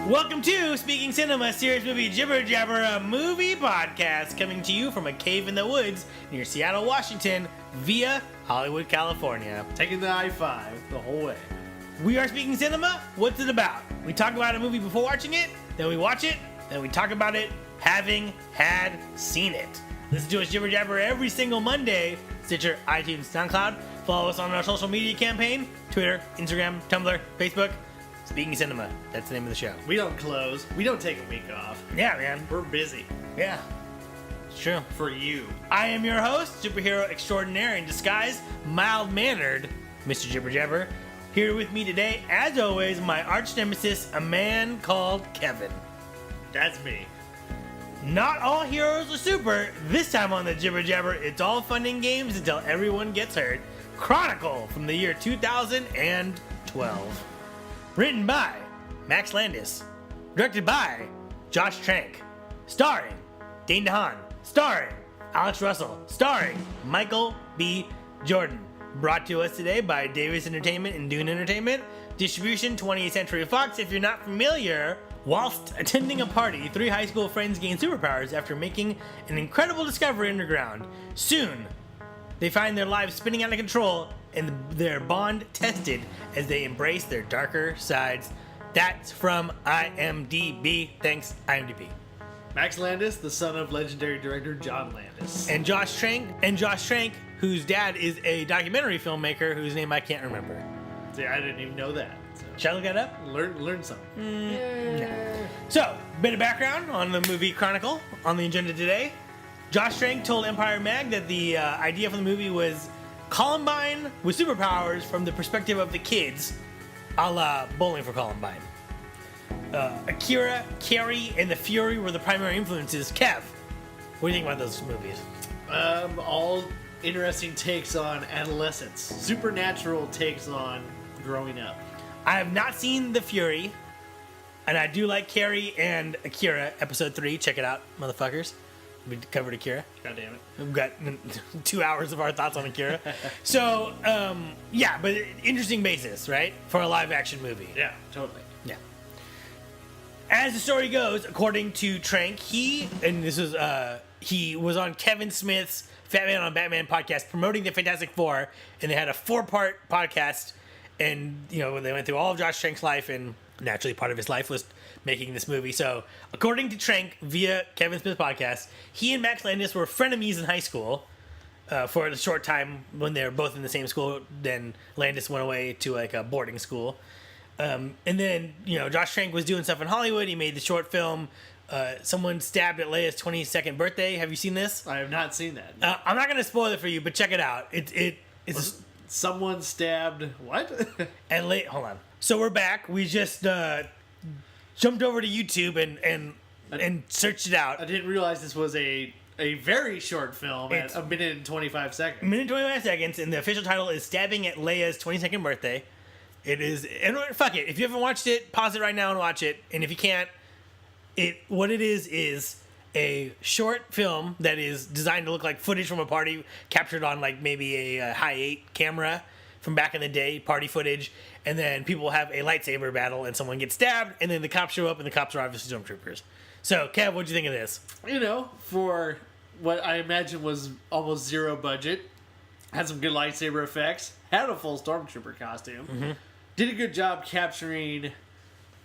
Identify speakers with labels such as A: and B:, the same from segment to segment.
A: Welcome to Speaking Cinema, serious movie jibber jabber, a movie podcast coming to you from a cave in the woods near Seattle, Washington, via Hollywood, California.
B: Taking the I-5 the whole way.
A: We are Speaking Cinema. What's it about? We talk about a movie before watching it, then we watch it, then we talk about it having had seen it. Listen to us jibber jabber every single Monday, Stitcher, iTunes, SoundCloud. Follow us on our social media campaign, Twitter, Instagram, Tumblr, Facebook. Speaking Cinema, that's the name of the show.
B: We don't close. We don't take a week off.
A: Yeah, man.
B: We're busy.
A: Yeah. It's true.
B: For you.
A: I am your host, superhero extraordinaire in disguise, mild-mannered, Mr. Jibber Jabber. Here with me today, as always, my arch nemesis, a man called Kevin.
B: That's me.
A: Not all heroes are super. This time on the Jibber Jabber, it's all fun and games until everyone gets hurt. Chronicle from the year 2012. Written by Max Landis. Directed by Josh Trank. Starring Dane DeHaan. Starring Alex Russell. Starring Michael B. Jordan. Brought to us today by Davis Entertainment and Dune Entertainment. Distribution 20th Century Fox. If you're not familiar, whilst attending a party, three high school friends gain superpowers after making an incredible discovery underground. Soon, they find their lives spinning out of control and their bond tested as they embrace their darker sides. That's from IMDb. Thanks, IMDb.
B: Max Landis, the son of legendary director John Landis.
A: And Josh Trank, whose dad is a documentary filmmaker whose name I can't remember.
B: See, I didn't even know that. So.
A: Should I look that up?
B: Learn something.
A: No. So, bit of background on the movie Chronicle on the agenda today. Josh Trank told Empire Mag that the idea for the movie was Columbine with superpowers from the perspective of the kids, a la Bowling for Columbine. Akira, Carrie, and The Fury were the primary influences. Kev, what do you think about those movies?
B: All interesting takes on adolescence. Supernatural takes on growing up.
A: I have not seen The Fury, and I do like Carrie and Akira, episode 3. Check it out, motherfuckers. We covered Akira.
B: God damn it.
A: We've got 2 hours of our thoughts on Akira. So, yeah, but interesting basis, right? For a live action movie.
B: Yeah, totally.
A: Yeah. As the story goes, according to Trank, he was on Kevin Smith's Fat Man on Batman podcast promoting the Fantastic Four, and they had a 4-part podcast, and, you know, they went through all of Josh Trank's life, and naturally part of his life was making this movie. So, according to Trank, via Kevin Smith's podcast, he and Max Landis were frenemies in high school for the short time when they were both in the same school. Then Landis went away to like a boarding school. And then, you know, Josh Trank was doing stuff in Hollywood. He made the short film, Someone Stabbed at Leia's 22nd Birthday. Have you seen this?
B: I have not seen that.
A: I'm not going to spoil it for you, but check it out. It's
B: Someone stabbed what?
A: And hold on. So we're back. We just jumped over to YouTube and searched it out.
B: I didn't realize this was a very short film at a minute and 25 seconds.
A: A minute and 25 seconds, and the official title is Stabbing at Leia's 22nd Birthday. It is, and fuck it. If you haven't watched it, pause it right now and watch it. And if you can't, what it is a short film that is designed to look like footage from a party captured on like maybe a high 8 camera from back in the day, party footage, and then people have a lightsaber battle and someone gets stabbed, and then the cops show up, and the cops are obviously stormtroopers. So, Kev, what'd you think of this?
B: You know, for what I imagine was almost zero budget, had some good lightsaber effects, had a full stormtrooper costume, did a good job capturing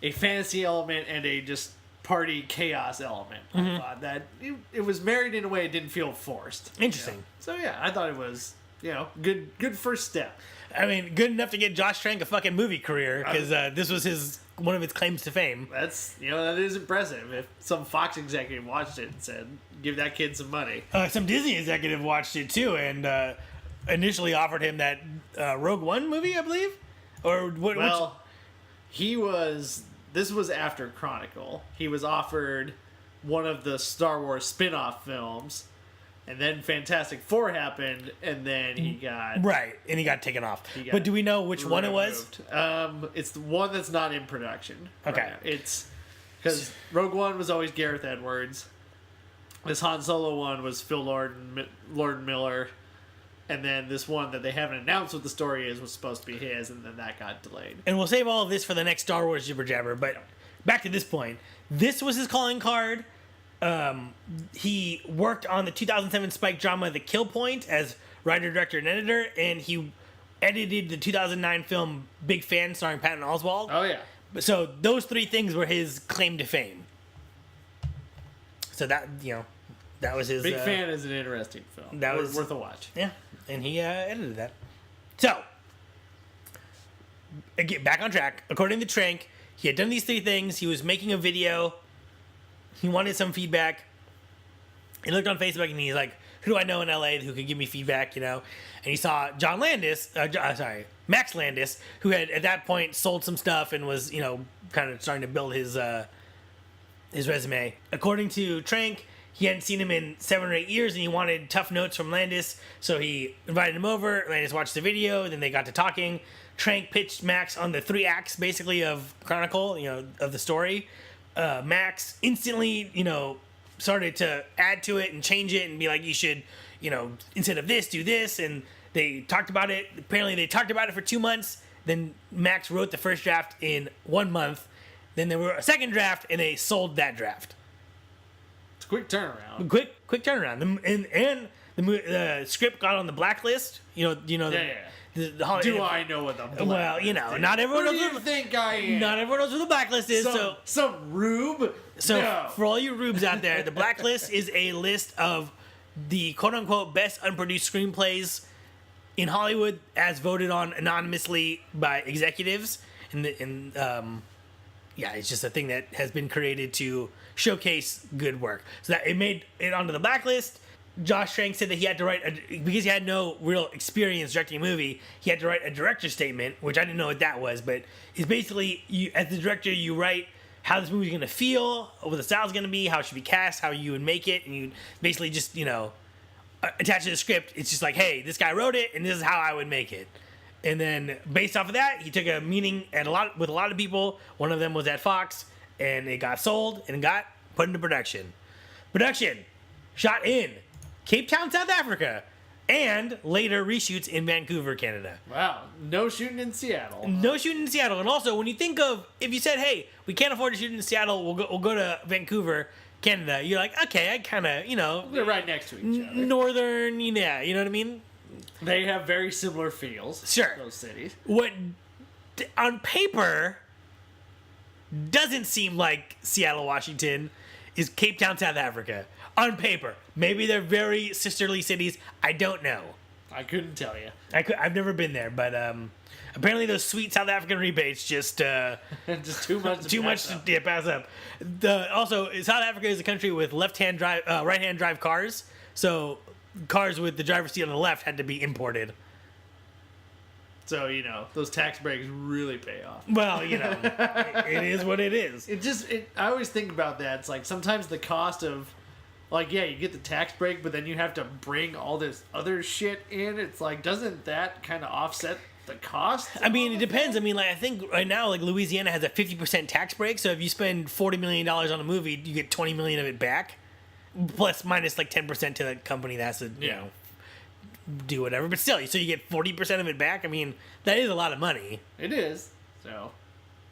B: a fantasy element and a just party chaos element. I thought that it was married in a way it didn't feel forced.
A: Interesting.
B: You know? So yeah, I thought it was, you know, good first step.
A: I mean, good enough to get Josh Trank a fucking movie career, because this was one of his claims to fame.
B: That's, you know, that is impressive. If some Fox executive watched it and said, give that kid some money.
A: Some Disney executive watched it too, and initially offered him that Rogue One movie, I believe? Or what?
B: Well, this was after Chronicle. He was offered one of the Star Wars spin-off films, and then Fantastic Four happened, and then he got...
A: Right, and he got taken off. But do we know which one it was?
B: It's the one that's not in production.
A: Okay.
B: Right. It's... Because Rogue One was always Gareth Edwards. This Han Solo one was Phil Lord and Miller. And then this one that they haven't announced what the story is was supposed to be his, and then that got delayed.
A: And we'll save all of this for the next Star Wars Jibber Jabber, but back to this point. This was his calling card. He worked on the 2007 Spike drama The Kill Point as writer, director, and editor, and he edited the 2009 film Big Fan starring Patton Oswalt.
B: Oh, yeah.
A: So those three things were his claim to fame. So that, that was his...
B: Big Fan is an interesting film. That was worth a watch.
A: Yeah, and he edited that. So, again, back on track. According to Trank, he had done these three things. He was making a video. He wanted some feedback. He looked on Facebook and he's like, who do I know in LA who could give me feedback, And he saw Max Landis, who had at that point sold some stuff and was, kind of starting to build his resume. According to Trank, he hadn't seen him in 7 or 8 years and he wanted tough notes from Landis, so he invited him over. Landis watched the video, then they got to talking. Trank pitched Max on the 3 acts, basically, of Chronicle, of the story. Max instantly, started to add to it and change it and be like, you should, instead of this, do this. And they talked about it. Apparently, they talked about it for 2 months. Then Max wrote the first draft in 1 month. Then there were a second draft, and they sold that draft.
B: It's a quick turnaround.
A: Quick turnaround. And the script got on the blacklist.
B: Yeah.
A: Do
B: I know what the blacklist is?
A: Well, not everyone knows.
B: Who do you think I am?
A: Not everyone knows what the blacklist is.
B: Some rube.
A: So
B: no.
A: For all you rubes out there, the blacklist is a list of the quote-unquote best unproduced screenplays in Hollywood, as voted on anonymously by executives. It's just a thing that has been created to showcase good work. So that it made it onto the blacklist. Josh Trank said that he had to write, because he had no real experience directing a movie, he had to write a director's statement, which I didn't know what that was, but it's basically, as the director, you write how this movie's going to feel, what the style's going to be, how it should be cast, how you would make it, and you basically just, attach to the script. It's just like, hey, this guy wrote it, and this is how I would make it. And then, based off of that, he took a meeting with a lot of people. One of them was at Fox, and it got sold and got put into production. Production shot in Cape Town, South Africa, and later reshoots in Vancouver, Canada.
B: Wow, no shooting in Seattle.
A: No shooting in Seattle. And also, when you think of, if you said, hey, we can't afford to shoot in Seattle, we'll go to Vancouver, Canada, you're like, okay, I kind of,
B: they're right next to each other.
A: Northern, you know what I mean?
B: They have very similar feels.
A: Sure.
B: Those cities.
A: What, on paper, doesn't seem like Seattle, Washington, is Cape Town, South Africa. On paper. Maybe they're very sisterly cities. I don't know.
B: I couldn't tell you.
A: I've never been there, but apparently those sweet South African rebates just
B: too much
A: to pass up. Also, South Africa is a country with right-hand drive cars, so cars with the driver's seat on the left had to be imported.
B: So, those tax breaks really pay off.
A: Well, it is what it is.
B: I always think about that. It's like sometimes the cost of, you get the tax break, but then you have to bring all this other shit in. It's like, doesn't that kind of offset the cost?
A: I mean, it depends. I mean, I think right now, Louisiana has a 50% tax break. So if you spend $40 million on a movie, you get $20 million of it back. Plus, minus 10% to the company that has to, do whatever. But still, so you get 40% of it back. I mean, that is a lot of money.
B: It is. So,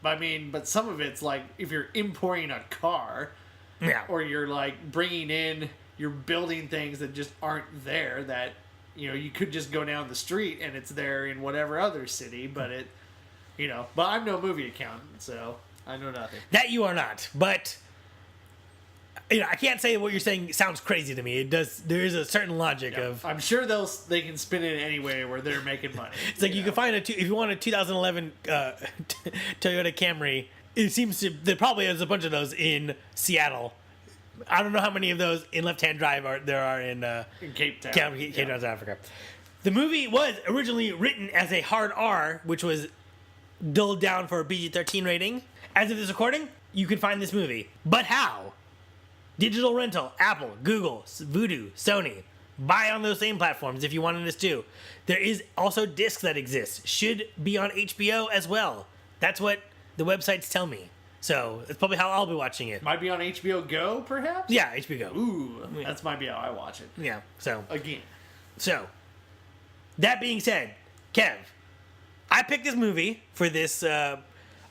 B: but some of it's like if you're importing a car, or you're you're building things that just aren't there. That you could just go down the street and it's there in whatever other city. But But I'm no movie accountant, so I know nothing.
A: That you are not, but. I can't say what you're saying sounds crazy to me. It does. There is a certain logic of.
B: I'm sure they can spin it any way where they're making money.
A: It's like you can find if you want a 2011 Toyota Camry. It seems there probably is a bunch of those in Seattle. I don't know how many of those in left-hand drive there are in
B: Cape Town,
A: Cape Town, South Africa. The movie was originally written as a hard R, which was dulled down for a PG-13 rating. As of this recording, you can find this movie, but how? Digital rental, Apple, Google, Vudu, Sony. Buy on those same platforms if you wanted this too. There is also discs that exist. Should be on HBO as well. That's what the websites tell me. So that's probably how I'll be watching it.
B: Might be on HBO Go, perhaps?
A: Yeah, HBO Go.
B: Ooh, that's might be how I watch it.
A: Yeah, so.
B: Again.
A: So, that being said, Kev, I picked this movie for this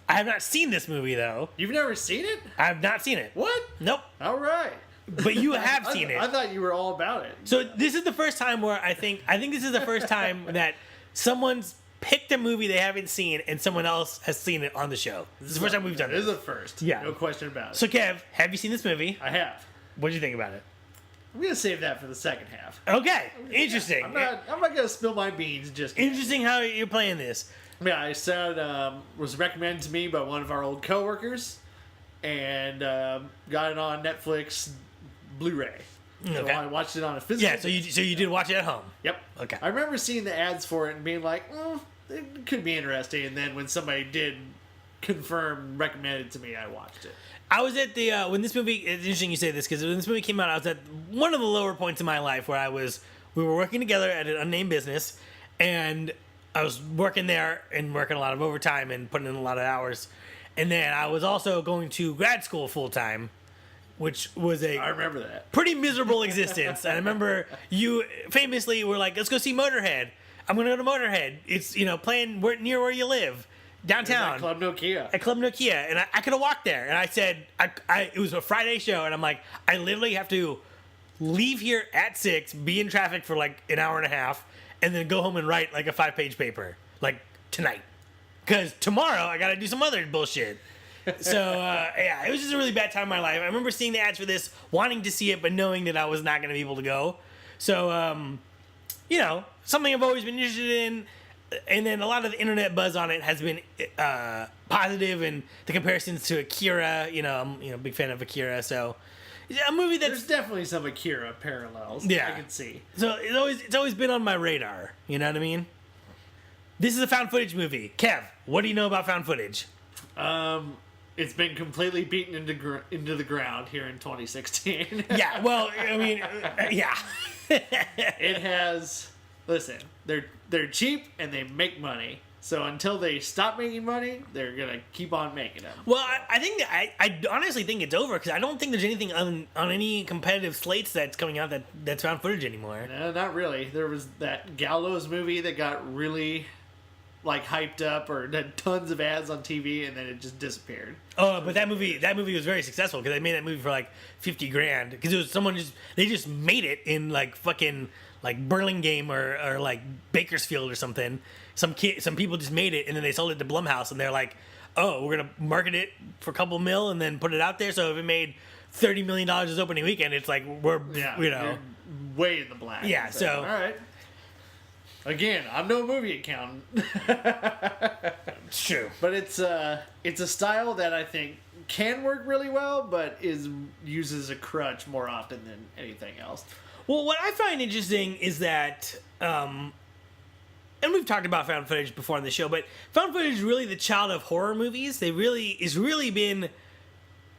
A: I have not seen this movie though.
B: You've never seen it?
A: I have not seen it.
B: What?
A: Nope.
B: All right.
A: But you have seen it.
B: I thought you were all about it.
A: So this is the first time where I think this is the first time that someone's picked a movie they haven't seen and someone else has seen it on the show. This is the first time we've done
B: This
A: this.
B: is a first.
A: Yeah.
B: No question about it.
A: So Kev, have you seen this movie?
B: I have.
A: What did you think about it?
B: I'm gonna save that for the second half.
A: Okay, interesting.
B: I'm not gonna spill my beans just yet.
A: Interesting how you're playing this.
B: Yeah, I said was recommended to me by one of our old coworkers, and got it on Netflix Blu-ray. So
A: Okay.
B: I watched it on a physical.
A: Yeah, so you did watch it at home.
B: Yep.
A: Okay.
B: I remember seeing the ads for it and being like, it could be interesting. And then when somebody did confirm, recommend it to me, I watched it.
A: I was at the when this movie. It's interesting you say this because when this movie came out, I was at one of the lower points in my life where we were working together at an unnamed business, and I was working there and working a lot of overtime and putting in a lot of hours, and then I was also going to grad school full time, which was
B: I remember that.
A: pretty miserable existence. And I remember you famously were like, "Let's go see Motorhead." I'm gonna go to Motorhead. It's playing near where you live, downtown.
B: Club Nokia.
A: At Club Nokia, and I could have walked there. And I said, it was a Friday show, and I'm like, I literally have to leave here at 6, be in traffic for like an hour and a half, and then go home and write like a 5-page paper, like tonight. Because tomorrow I got to do some other bullshit. So, yeah, it was just a really bad time in my life. I remember seeing the ads for this, wanting to see it, but knowing that I was not going to be able to go. So, something I've always been interested in. And then a lot of the internet buzz on it has been positive, and the comparisons to Akira. I'm a big fan of Akira, so a movie that's
B: There's definitely some Akira parallels.
A: Yeah.
B: I can see.
A: so it's always been on my radar. You know what I mean? This is a found footage movie. Kev, what do you know about found footage?
B: It's been completely beaten into the ground here in 2016.
A: Yeah, well, I mean, yeah.
B: It has. Listen, they're cheap and they make money. So until they stop making money, they're gonna keep on making them.
A: Well, I think that I honestly think it's over because I don't think there's anything on any competitive slates that's coming out that's found footage anymore.
B: No, not really. There was that Gallows movie that got really hyped up or had tons of ads on TV, and then it just disappeared.
A: Oh, but that movie was very successful because they made that movie for like $50,000 because it was they just made it in like fucking like Burlingame or like Bakersfield or something. Some people just made it and then they sold it to Blumhouse and they're like, oh, we're gonna market it for a couple mil and then put it out there. So if it made $30 million this opening weekend, it's like
B: You're way in the black.
A: Yeah, so
B: all right. Again, I'm no movie accountant.
A: It's true.
B: But it's a style that I think can work really well, but uses a crutch more often than anything else.
A: Well, what I find interesting is that, and we've talked about found footage before on the show, but found footage is really the child of horror movies. It's really been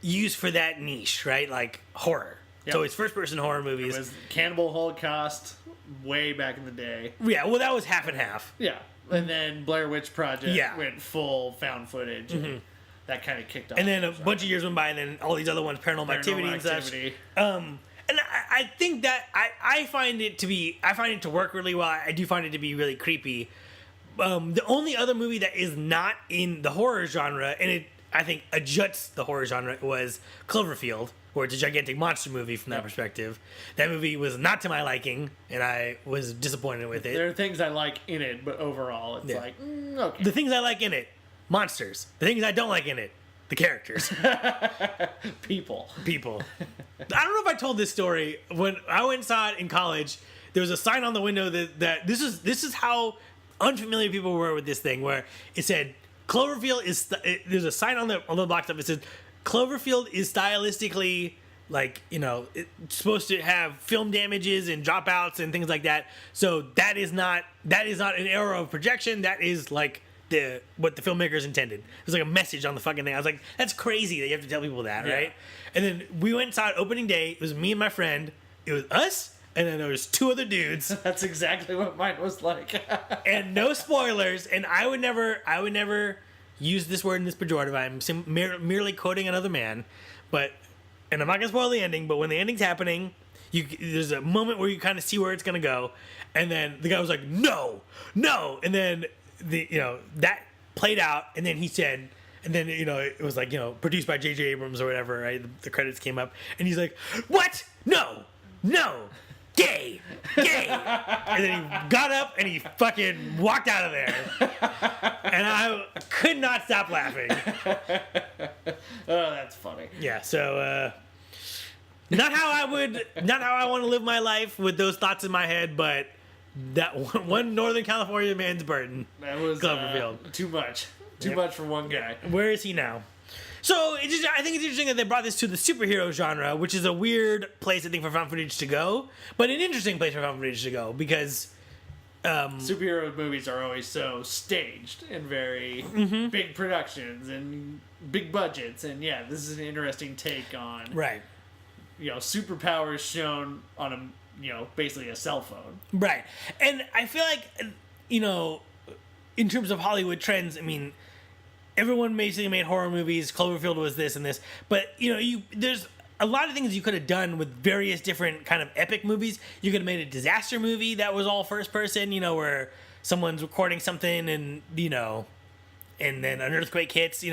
A: used for that niche, right? Like horror.
B: Yep.
A: So it's first-person horror movies.
B: It was Cannibal Holocaust way back in the day.
A: Yeah, well, that was half and half.
B: Yeah. And then Blair Witch Project
A: Yeah.
B: went full found footage. And that kind of kicked off.
A: And then a bunch of years went by, and then all these other ones, Paranormal Activity and such. And I think that I find it to work really well. I do find it to be really creepy. The only other movie that is not in the horror genre, and it I think adjusts the horror genre, was Cloverfield, where it's a gigantic monster movie from that perspective. That movie was not to my liking, and I was disappointed with it.
B: There are things I like in it, but overall, it's okay.
A: The things I like in it, monsters. The things I don't like in it, the characters.
B: People.
A: I don't know if I told this story. When I went and saw it in college, there was a sign on the window that this is how unfamiliar people were with this thing, where it said Cloverfield is. There's a sign on the box that says Cloverfield is stylistically it's supposed to have film damages and dropouts and things like that. So that is not an error of projection. That is like what the filmmakers intended. There's like a message on the fucking thing. I was like, that's crazy that you have to tell people that, right? And then we went and saw it opening day. It was me and my friend. It was us, and then there was 2 other dudes.
B: That's exactly what mine was like.
A: And no spoilers. And I would never use this word in this pejorative. I'm merely quoting another man. And I'm not gonna spoil the ending. But when the ending's happening, there's a moment where you kind of see where it's gonna go, and then the guy was like, no, and then that played out, and then he said, And then, it was like, produced by J.J. Abrams or whatever, right? The credits came up. And he's like, what? No. Gay. And then he got up and he fucking walked out of there. And I could not stop laughing.
B: Oh, that's funny.
A: Yeah, so, not how I want to live my life with those thoughts in my head, but that one Northern California man's burden.
B: That was
A: Cloverfield.
B: Too much. Too much for one guy.
A: Where is he now? So I think it's interesting that they brought this to the superhero genre, which is a weird place, I think, for found footage to go, but an interesting place for found footage to go because
B: superhero movies are always so staged and very big productions and big budgets, and this is an interesting take on superpowers shown on basically a cell phone.
A: Right, and I feel like in terms of Hollywood trends, I mean, everyone basically made horror movies. Cloverfield was this and this, but there's a lot of things you could have done with various different kind of epic movies. You could have made a disaster movie that was all first person, where someone's recording something and and then an earthquake hits.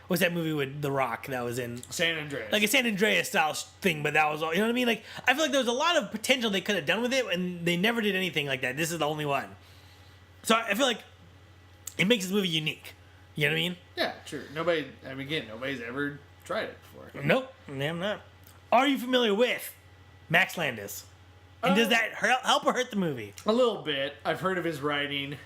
A: What's that movie with The Rock that was in
B: San Andreas?
A: Like a San Andreas style thing, but that was all. You know what I mean? Like I feel like there was a lot of potential they could have done with it, and they never did anything like that. This is the only one. So I feel like it makes this movie unique. You know what I mean?
B: Yeah, true. Nobody's ever tried it before.
A: Nope, I'm not. Are you familiar with Max Landis? And does that help or hurt the movie?
B: A little bit. I've heard of his writing.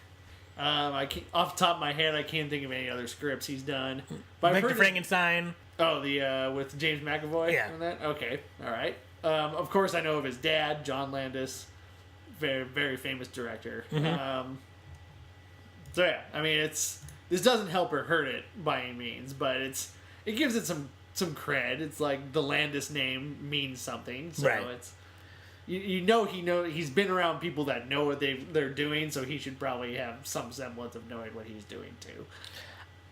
B: Off the top of my head, I can't think of any other scripts he's done. But I've
A: Victor
B: heard
A: Frankenstein.
B: the with James McAvoy.
A: Yeah.
B: And that. Okay. All right. Of course, I know of his dad, John Landis, very very famous director. So yeah, I mean, this doesn't help or hurt it by any means, but it gives it some cred. It's like the Landis name means something, so
A: right.
B: It's he's been around people that know what they're doing, so he should probably have some semblance of knowing what he's doing too.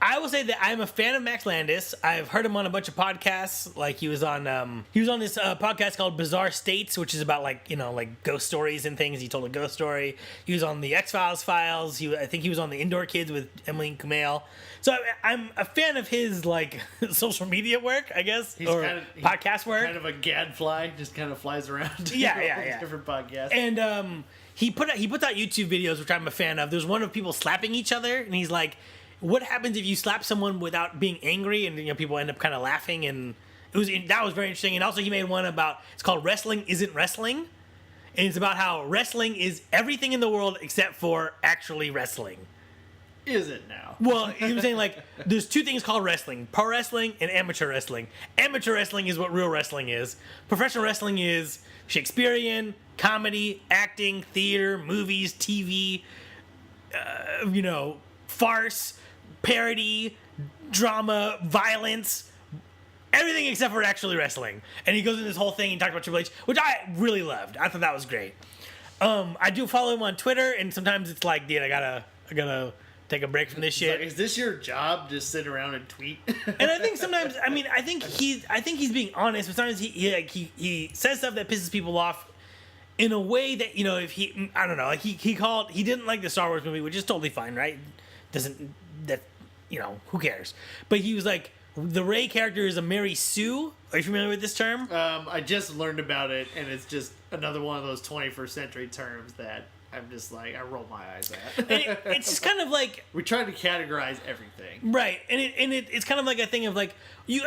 A: I will say that I'm a fan of Max Landis. I've heard him on a bunch of podcasts. Like he was on this podcast called Bizarre States, which is about like ghost stories and things. He told a ghost story. He was on the X-Files files. I think he was on the Indoor Kids with Emily Kumail. So I'm a fan of his like social media work, I guess, podcast work.
B: Kind of a gadfly, just kind of flies around.
A: Yeah.
B: Different podcasts.
A: And he puts out YouTube videos, which I'm a fan of. There's one of people slapping each other, and he's like, what happens if you slap someone without being angry? And people end up kind of laughing, and that was very interesting. And also he made one about, it's called Wrestling Isn't Wrestling, and it's about how wrestling is everything in the world except for actually wrestling.
B: Is it now?
A: Well, he was saying like there's two things called wrestling: pro wrestling and amateur wrestling. Amateur wrestling is what real wrestling is. Professional wrestling is Shakespearean, comedy, acting, theater, movies, TV, farce, parody, drama, violence, everything except for actually wrestling. And he goes into this whole thing and talks about Triple H, which I really loved. I thought that was great. I do follow him on Twitter, and sometimes it's like, dude, I gotta take a break from this shit.
B: Like, is this your job? Just sit around and tweet?
A: And I think sometimes, I think he's being honest, but sometimes he says stuff that pisses people off in a way that, if he didn't like the Star Wars movie, which is totally fine, right? Who cares? But he was like, the Rey character is a Mary Sue. Are you familiar with this term?
B: I just learned about it, and it's just another one of those 21st century terms that I'm just like, I roll my eyes at.
A: It's just kind of like,
B: we try to categorize everything,
A: right? And it's kind of like a thing of like we're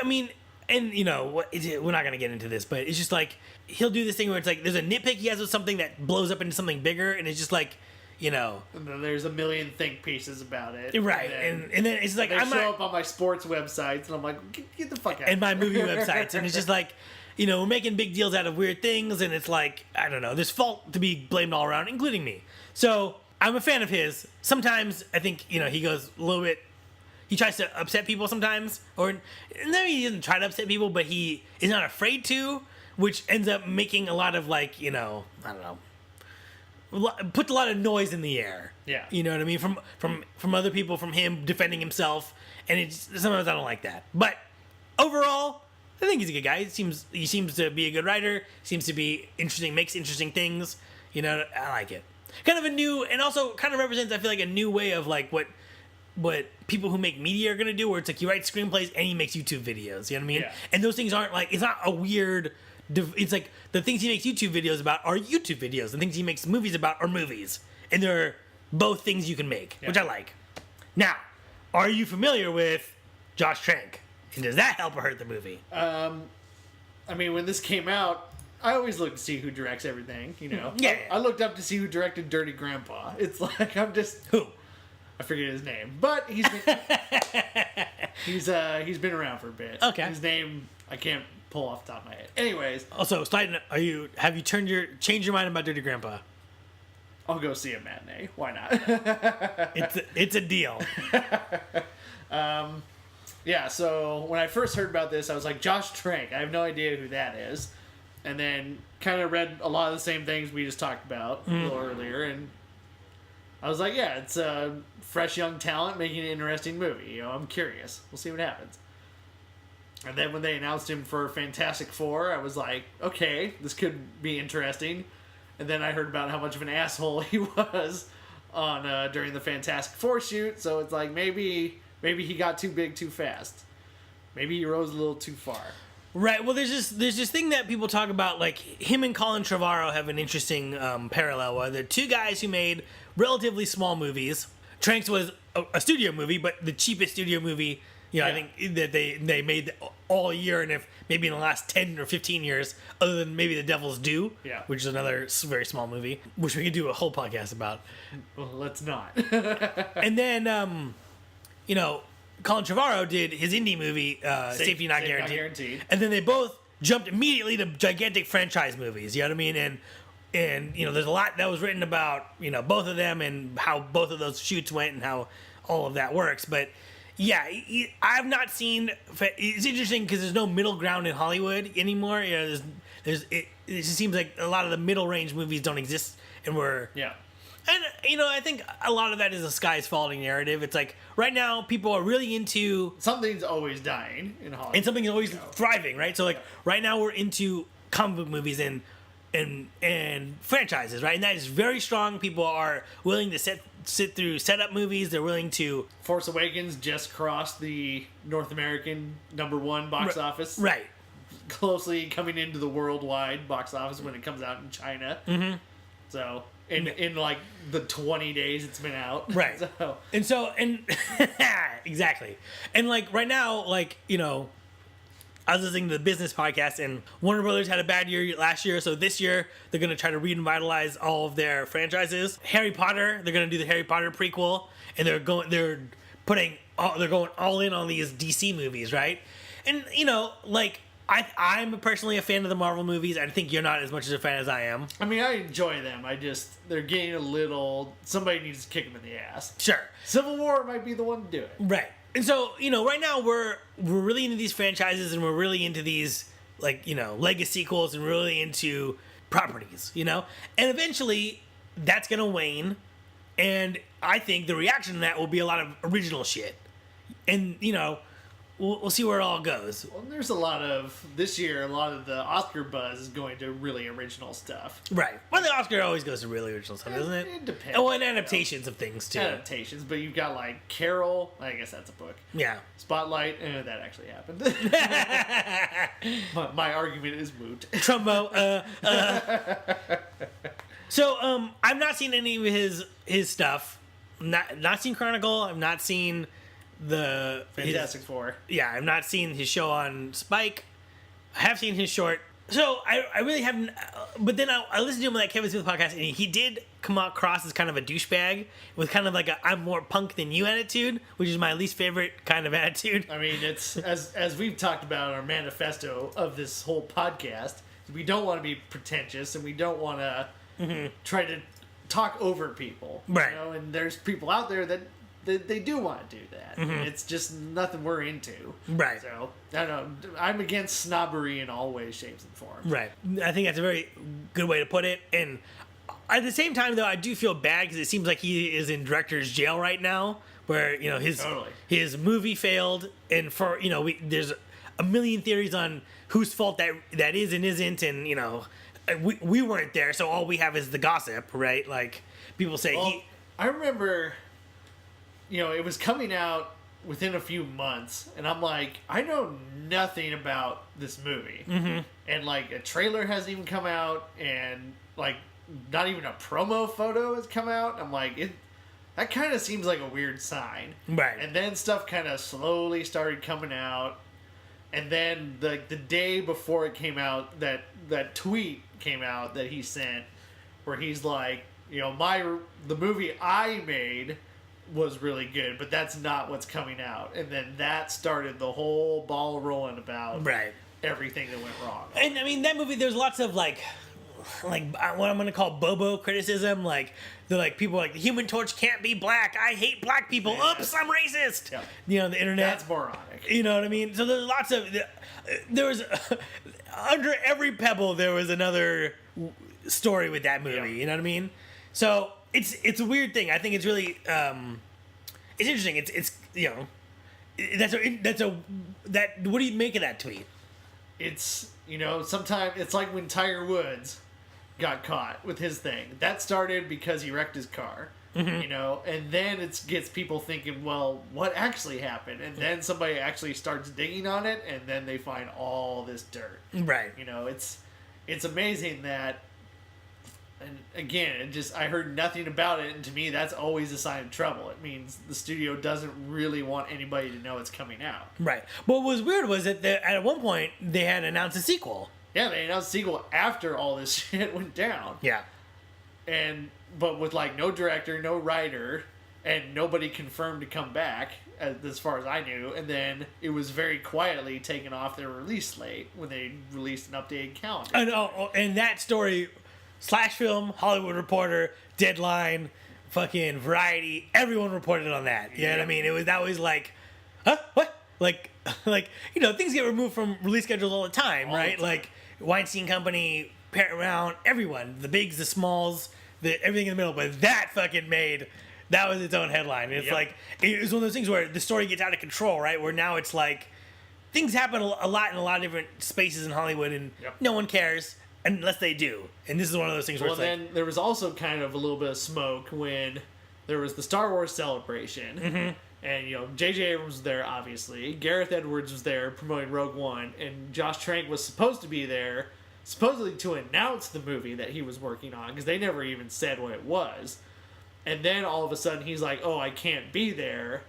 A: not gonna get into this, but it's just like he'll do this thing where it's like there's a nitpick he has with something that blows up into something bigger, and it's just like. And
B: then there's a million think pieces about it.
A: Right. And then it's like,
B: they show up on my sports websites, and I'm like, get the fuck out.
A: And my movie websites. And it's just like, we're making big deals out of weird things. And it's like, I don't know, there's fault to be blamed all around, including me. So I'm a fan of his. Sometimes I think, he goes a little bit, he tries to upset people sometimes. Or no, he doesn't try to upset people, but he is not afraid to, which ends up making a lot of like, I don't know. Put a lot of noise in the air.
B: Yeah.
A: You know what I mean? From other people, from him defending himself. And sometimes I don't like that. But overall, I think he's a good guy. He seems to be a good writer. Seems to be interesting, makes interesting things. I like it. Kind of a new, and also kind of represents, I feel like, a new way of like what what people who make media are gonna do, where it's like you write screenplays and he makes YouTube videos. You know what I mean?
B: Yeah.
A: And those things aren't like, it's not a weird. It's like the things he makes YouTube videos about are YouTube videos. The things he makes movies about are movies, and they're both things you can make, which I like. Now, are you familiar with Josh Trank? And does that help or hurt the movie?
B: I mean, when this came out, I always look to see who directs everything, you know?
A: Yeah.
B: I looked up to see who directed Dirty Grandpa. It's like, I'm just...
A: Who?
B: I forget his name. But he's been... he's been around for a bit.
A: Okay.
B: His name, I can't pull off the top of my head. Anyways,
A: Also, have you changed your mind about Dirty Grandpa?
B: I'll go see a matinee. Why not?
A: It's a deal.
B: Yeah, so when I first heard about this, I was like, Josh Trank. I have no idea who that is. And then kind of read a lot of the same things we just talked about a little earlier. And I was like, yeah, it's a fresh young talent making an interesting movie. You know, I'm curious. We'll see what happens. And then when they announced him for Fantastic Four, I was like, okay, this could be interesting. And then I heard about how much of an asshole he was on during the Fantastic Four shoot. So it's like maybe he got too big too fast. Maybe he rose a little too far.
A: Right. Well, there's this thing that people talk about, like him and Colin Trevorrow have an interesting parallel, where they're two guys who made relatively small movies. Tranks was a studio movie, but the cheapest studio movie, you know, I think that they made all year, and if maybe in the last 10 or 15 years, other than maybe The Devil's Due, which is another very small movie, which we could do a whole podcast about.
B: Well, let's not.
A: And then, you know, Colin Trevorrow did his indie movie, Safety Not Guaranteed. And then they both jumped immediately to gigantic franchise movies, you know what I mean? And you know, there's a lot that was written about, you know, both of them and how both of those shoots went and how all of that works. But yeah, I've not seen. It's interesting because there's no middle ground in Hollywood anymore. You know, it just seems like a lot of the middle range movies don't exist, and And, you know, I think a lot of that is a sky's falling narrative. It's like, right now, people are really into...
B: Something's always dying in Hollywood.
A: And something's always thriving, right? So, like, right now we're into comic book movies and franchises, right? And that is very strong. People are willing to sit through setup movies. They're willing to...
B: Force Awakens just crossed the North American #1 box office.
A: Right.
B: Closely coming into the worldwide box office when it comes out in China.
A: Mm-hmm.
B: So... In like the 20 days it's been out.
A: Right. And exactly. And like right now, like, you know, I was listening to the business podcast, and Warner Brothers had a bad year last year, so this year they're going to try to revitalize all of their franchises. Harry Potter, they're going to do the Harry Potter prequel, and they're going all in on these DC movies, right? And you know, like, I'm personally a fan of the Marvel movies. I think you're not as much as a fan as I am.
B: I mean, I enjoy them. They're getting a little... Somebody needs to kick them in the ass.
A: Sure.
B: Civil War might be the one to do it.
A: Right. And so, you know, right now we're really into these franchises, and we're really into these, like, you know, legacy sequels, and really into properties, you know? And eventually, that's going to wane, and I think the reaction to that will be a lot of original shit. And, you know... We'll see where it all goes.
B: Well, there's a lot of the Oscar buzz is going to really original stuff.
A: Right. Well, the Oscar always goes to really original stuff, doesn't it?
B: It depends.
A: Oh, and adaptations of things, too.
B: Adaptations, but you've got, like, Carol. I guess that's a book.
A: Yeah.
B: Spotlight. That actually happened. My argument is moot.
A: Trumbo. So, I've not seen any of his stuff. Not seen Chronicle. I've not seen... the
B: Fantastic Four.
A: Yeah, I've not seen his show on Spike. I have seen his short. So I really haven't. But then I listened to him on that Kevin Smith podcast, and he did come across as kind of a douchebag with kind of like a "I'm more punk than you" attitude, which is my least favorite kind of attitude.
B: I mean, it's as we've talked about in our manifesto of this whole podcast. We don't want to be pretentious, and we don't want to try to talk over people.
A: Right.
B: You know? And there's people out there that they do want to do that. It's just nothing we're into.
A: Right.
B: So, I don't know. I'm against snobbery in all ways, shapes, and forms.
A: Right. I think that's a very good way to put it. And at the same time, though, I do feel bad because it seems like he is in director's jail right now, where, you know, his movie failed. And for, you know, there's a million theories on whose fault that is and isn't. And, you know, we weren't there, so all we have is the gossip, right? Like, people say
B: I remember... it was coming out within a few months, and I'm like, I know nothing about this movie.
A: Mm-hmm.
B: And, like, a trailer hasn't even come out, and, like, not even a promo photo has come out. I'm like, that kind of seems like a weird sign.
A: Right.
B: And then stuff kind of slowly started coming out. And then the day before it came out, that tweet came out that he sent where he's like, the movie I made was really good, but that's not what's coming out. And then that started the whole ball rolling about everything that went wrong.
A: And I mean, that movie, there's lots of like what I'm going to call Bobo criticism. Like, they're like, people are like, the Human Torch can't be black. I hate black people. Oops, I'm racist.
B: Yeah.
A: The internet.
B: That's moronic.
A: You know what I mean? So there's lots of, there was, under every pebble, there was another story with that movie.
B: Yeah.
A: You know what I mean? So it's a weird thing. I think it's really, it's interesting. What do you make of that tweet?
B: It's, sometimes it's like when Tiger Woods got caught with his thing. That started because he wrecked his car, and then it gets people thinking, well, what actually happened? And then somebody actually starts digging on it, and then they find all this dirt.
A: Right.
B: It's amazing that, and again, I heard nothing about it, and to me, that's always a sign of trouble. It means the studio doesn't really want anybody to know it's coming out.
A: Right. What was weird was that at one point, they had announced a sequel.
B: Yeah, they announced a sequel after all this shit went down.
A: Yeah.
B: But with, like, no director, no writer, and nobody confirmed to come back, as far as I knew. And then it was very quietly taken off their release slate when they released an updated calendar.
A: And that story, Slash Film, Hollywood Reporter, Deadline, fucking Variety, everyone reported on that. You know what I mean? That was like, huh? What? Like, things get removed from release schedules all the time, right? Like, Weinstein Company, Paramount, everyone, the bigs, the smalls, everything in the middle. But that fucking that was its own headline. It's like, it was one of those things where the story gets out of control, right? Where now it's like, things happen a lot in a lot of different spaces in Hollywood, and no one cares unless they do. And this is one of those things where
B: then there was also kind of a little bit of smoke when there was the Star Wars Celebration.
A: Mm-hmm.
B: And, J.J. Abrams was there, obviously. Gareth Edwards was there promoting Rogue One. And Josh Trank was supposed to be there, supposedly to announce the movie that he was working on, because they never even said what it was. And then all of a sudden he's like, oh, I can't be there.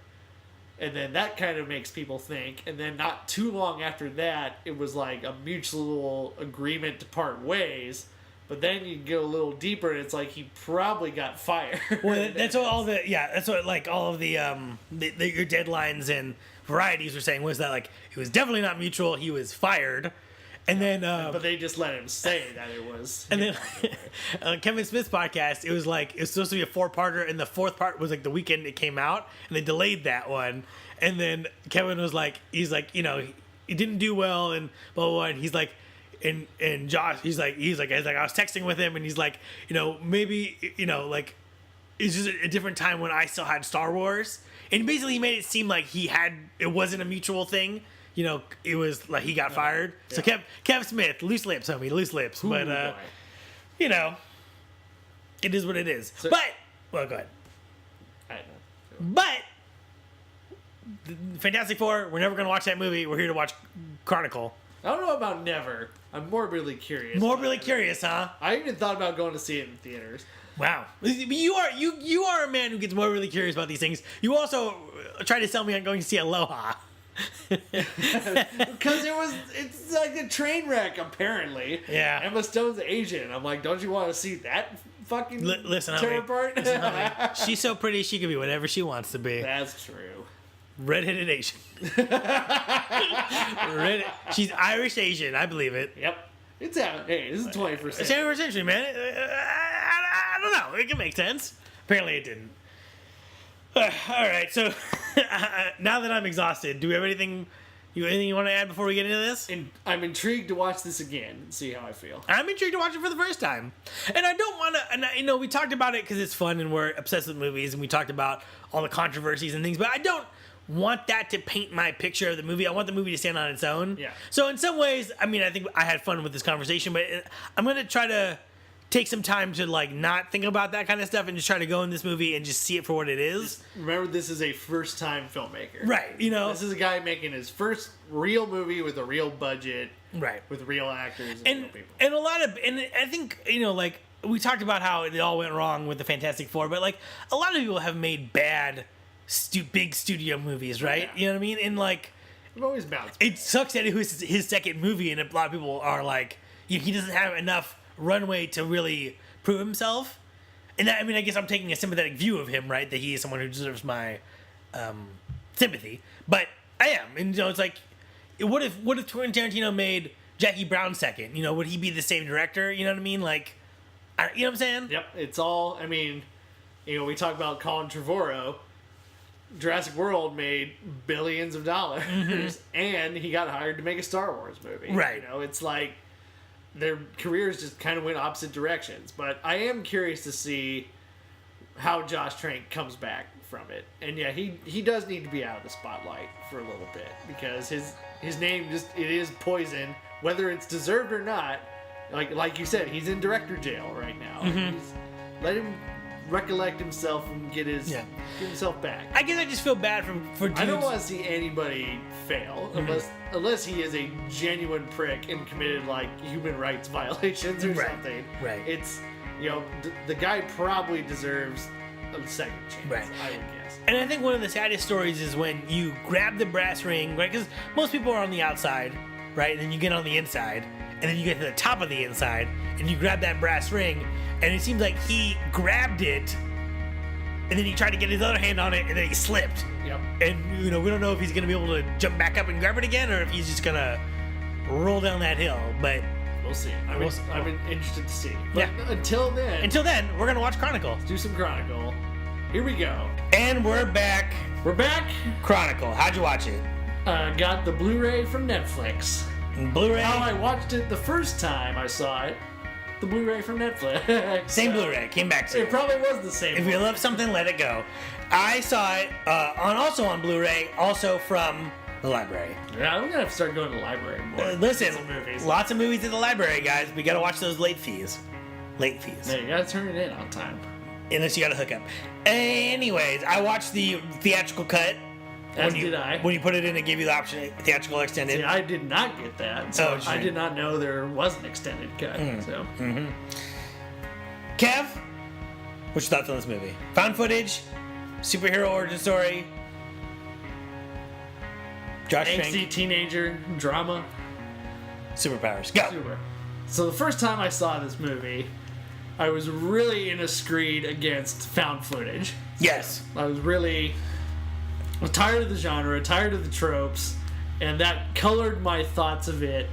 B: And then that kind of makes people think. And then not too long after that, it was like a mutual agreement to part ways. But then you go a little deeper, and it's like he probably got fired.
A: Well, that's what all of the your deadlines and varieties were saying, was that like it was definitely not mutual. He was fired, and then
B: but they just let him say that it was.
A: And then on Kevin Smith's podcast, it was like it was supposed to be a 4-parter, and the 4th part was like the weekend it came out, and they delayed that one. And then Kevin was like, he's like, he didn't do well, and blah blah blah. And he's like. And Josh, he's like, I was texting with him, and he's like, maybe, like, it's just a different time when I still had Star Wars. And basically he made it seem like it wasn't a mutual thing. It was like he got fired. Yeah. So Kev Smith, loose lips, homie, loose lips. Ooh, but, it is what it is. So, well, go ahead.
B: I know.
A: But, Fantastic Four, we're never going to watch that movie. We're here to watch Chronicle.
B: I don't know about never. I'm morbidly curious.
A: Morbidly curious, huh?
B: I even thought about going to see it in theaters.
A: Wow, you are a man who gets morbidly curious about these things. You also tried to sell me on going to see Aloha.
B: Because it's like a train wreck, apparently.
A: Yeah.
B: Emma Stone's Asian. I'm like, don't you want to see that fucking terror part?
A: Listen, homie. She's so pretty, she can be whatever she wants to be.
B: That's true.
A: Redheaded Asian. She's Irish Asian. I believe it.
B: Yep. It's out. Hey, this is 21st century.
A: 21st century, man. I don't know. It can make sense. Apparently it didn't. All right. So now that I'm exhausted, do we have anything you want to add before we get into this?
B: I'm intrigued to watch this again and see how I feel.
A: I'm intrigued to watch it for the first time. And I don't want to... And, we talked about it because it's fun and we're obsessed with movies and we talked about all the controversies and things, but I don't want that to paint my picture of the movie. I want the movie to stand on its own.
B: Yeah.
A: So in some ways, I think I had fun with this conversation, but I'm going to try to take some time to like not think about that kind of stuff and just try to go in this movie and just see it for what it is.
B: Remember, this is a first-time filmmaker.
A: Right, you know.
B: This is a guy making his first real movie with a real budget.
A: Right.
B: With real actors
A: and
B: real people.
A: And a lot of, and I think, you know, like, we talked about how it all went wrong with the Fantastic Four, but like, a lot of people have made bad, big studio movies, right?
B: Yeah.
A: You know what I mean? And like,
B: I've always bounced.
A: it sucks that it was his second movie, and a lot of people are like, he doesn't have enough runway to really prove himself. And that, I mean, I guess I'm taking a sympathetic view of him, right? That he is someone who deserves my sympathy. But I am, and you know, it's like, what if Quentin Tarantino made Jackie Brown second? You know, would he be the same director? You know what I mean? Like, you know what I'm saying?
B: Yep, it's all. I mean, you know, we talk about Colin Trevorrow. Jurassic World made billions of dollars, and he got hired to make a Star Wars movie.
A: Right.
B: You know, it's like their careers just kind of went opposite directions. But I am curious to see how Josh Trank comes back from it. And yeah, he does need to be out of the spotlight for a little bit, because his name just, it is poison, whether it's deserved or not. Like you said, he's in director jail right now. Let him recollect himself and get himself back.
A: I guess I just feel bad for dudes.
B: I don't want to see anybody fail unless he is a genuine prick and committed like human rights violations or something.
A: Right.
B: It's, you know, the guy probably deserves a second chance.
A: Right.
B: I would guess.
A: And I think one of the saddest stories is when you grab the brass ring, right? Because most people are on the outside, right? And then you get on the inside, and then you get to the top of the inside, and you grab that brass ring, and it seems like he grabbed it, and then he tried to get his other hand on it, and then he slipped.
B: Yep.
A: And, you know, we don't know if he's going to be able to jump back up and grab it again, or if he's just going to roll down that hill. But
B: we'll see. I'm interested to see. But
A: Yeah.
B: until then,
A: we're going to watch Chronicle.
B: let's do some Chronicle. Here we go.
A: And we're back.
B: We're back.
A: Chronicle. How'd you watch it?
B: Got the Blu-ray from Netflix.
A: Blu-ray?
B: How I watched it the first time I saw it. The Blu-ray from Netflix.
A: Same Blu-ray. Came back to
B: It probably was the same.
A: If you love something, let it go. I saw it also on Blu-ray, also from the library.
B: Yeah, I'm gonna have to start going to the library more.
A: Listen,
B: Some movies.
A: lots of movies at the library, guys. We gotta watch those late fees. Late fees.
B: Yeah, you gotta turn it in on time.
A: Unless you gotta hook up. Anyways, I watched the theatrical cut.
B: As did I.
A: When you put it in, it gave you the option theatrical extended.
B: See, I did not get that. So
A: Oh,
B: I did not know there was an extended cut. So
A: Kev, what's your thoughts on this movie? Found footage, superhero origin story, Josh
B: angsty
A: Trank,
B: teenager drama.
A: superpowers. Go.
B: Super. So the first time I saw this movie, I was really in a screed against found footage.
A: Yes.
B: I was tired of the genre, tired of the tropes, and that colored my thoughts of it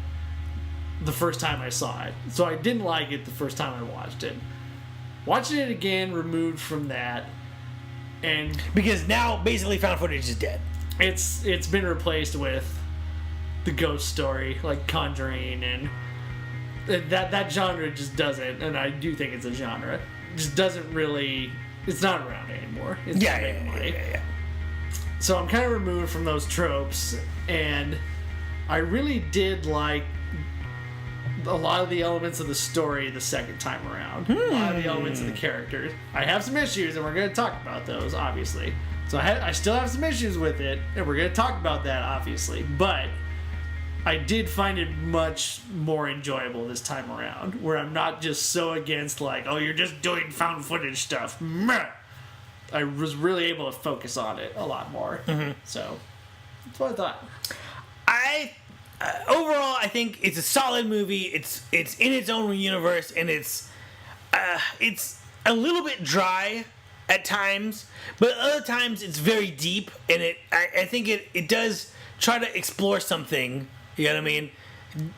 B: the first time I saw it. So I didn't like it the first time I watched it. Watching it again, removed from that, and
A: Because now basically found footage is dead.
B: it's been replaced with the ghost story, like Conjuring, and that genre just doesn't, and I do think it's a genre, just doesn't really, it's not around anymore. It's not making money.
A: Yeah.
B: So I'm kind of removed from those tropes, and I really did like a lot of the elements of the story the second time around. A lot of the elements of the characters. I have some issues, and we're going to talk about those, obviously. So I still have some issues with it, and we're going to talk about that, obviously. But I did find it much more enjoyable this time around, where I'm not just so against, like, oh, you're just doing found footage stuff. Meh. I was really able to focus on it a lot more. So that's what I thought.
A: Overall, I think it's a solid movie. It's in its own universe, and it's a little bit dry at times, but other times it's very deep, and I think it does try to explore something. You know what I mean?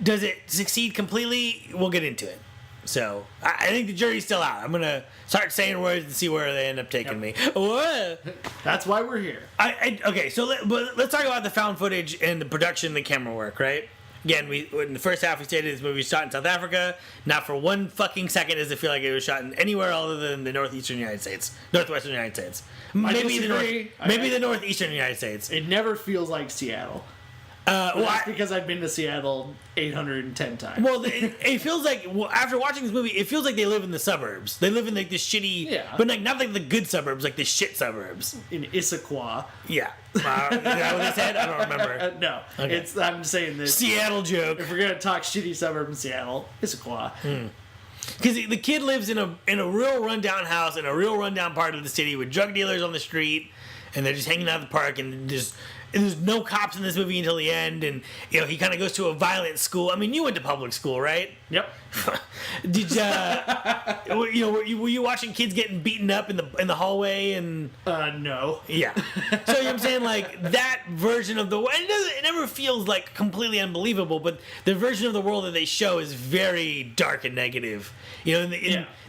A: Does it succeed completely? We'll get into it. So I think the jury's still out. I'm gonna start saying words and see where they end up taking me. What?
B: That's why we're here.
A: Okay, so let's talk about the found footage and the production and the camera work, right? Again, in the first half we stated this movie was shot in South Africa. Not for one fucking second does it feel like it was shot in anywhere other than the northwestern United States. Maybe the northeastern United States.
B: It never feels like Seattle. Well, that's because I've been to Seattle 810 times.
A: Well, it feels like after watching this movie, it feels like they live in the suburbs. They live in like the shitty, but like not like the good suburbs, like the shit suburbs.
B: In Issaquah.
A: Yeah, is that what they said? I don't remember.
B: No,
A: Okay.
B: I'm saying this
A: Seattle joke.
B: If we're gonna talk shitty suburb in Seattle, Issaquah.
A: Because the kid lives in a real rundown house in a real rundown part of the city with drug dealers on the street, and they're just hanging out at the park, and there's no cops in this movie until the end, and he kind of goes to a violent school. I mean, you went to public school, right?
B: Yep.
A: Did were you watching kids getting beaten up in the hallway and?
B: No.
A: Yeah. So you know what I'm saying, like that version of it never feels like completely unbelievable, but the version of the world that they show is very dark and negative.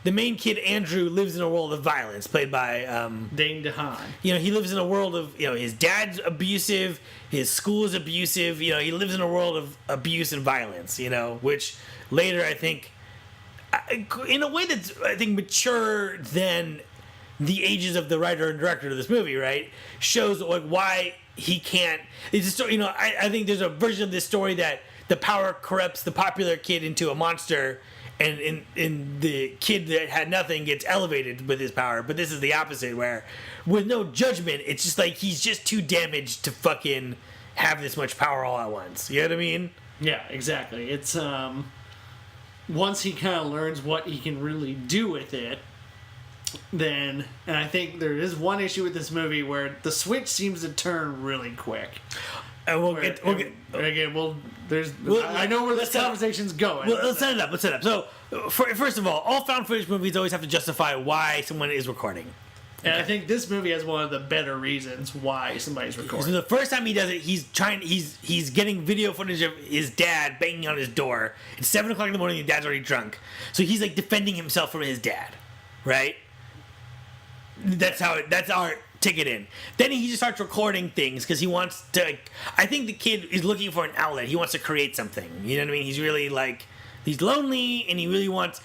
A: The main kid Andrew lives in a world of violence, played by
B: Dane DeHaan.
A: He lives in a world of his dad's abusive, his school is abusive. He lives in a world of abuse and violence. Which later I think, in a way that's I think mature than the ages of the writer and director of this movie, right? Shows like why he can't. It's a story. I think there's a version of this story that the power corrupts the popular kid into a monster. And the kid that had nothing gets elevated with his power. But this is the opposite, where with no judgment, it's just like he's just too damaged to fucking have this much power all at once. You know what I mean?
B: Yeah, exactly. It's once he kind of learns what he can really do with it, then, and I think there is one issue with this movie where the switch seems to turn really quick.
A: And we'll get
B: I know where this conversation's going.
A: Well, let's set it up. So, first of all found footage movies always have to justify why someone is recording.
B: And I think this movie has one of the better reasons why somebody's recording.
A: So the first time he does it, he's getting video footage of his dad banging on his door. It's 7 o'clock in the morning. The dad's already drunk, so he's like defending himself from his dad, right? That's our ticket in. Then he just starts recording things because he wants to. I think the kid is looking for an outlet. He wants to create something. You know what I mean? He's really like he's lonely and he really wants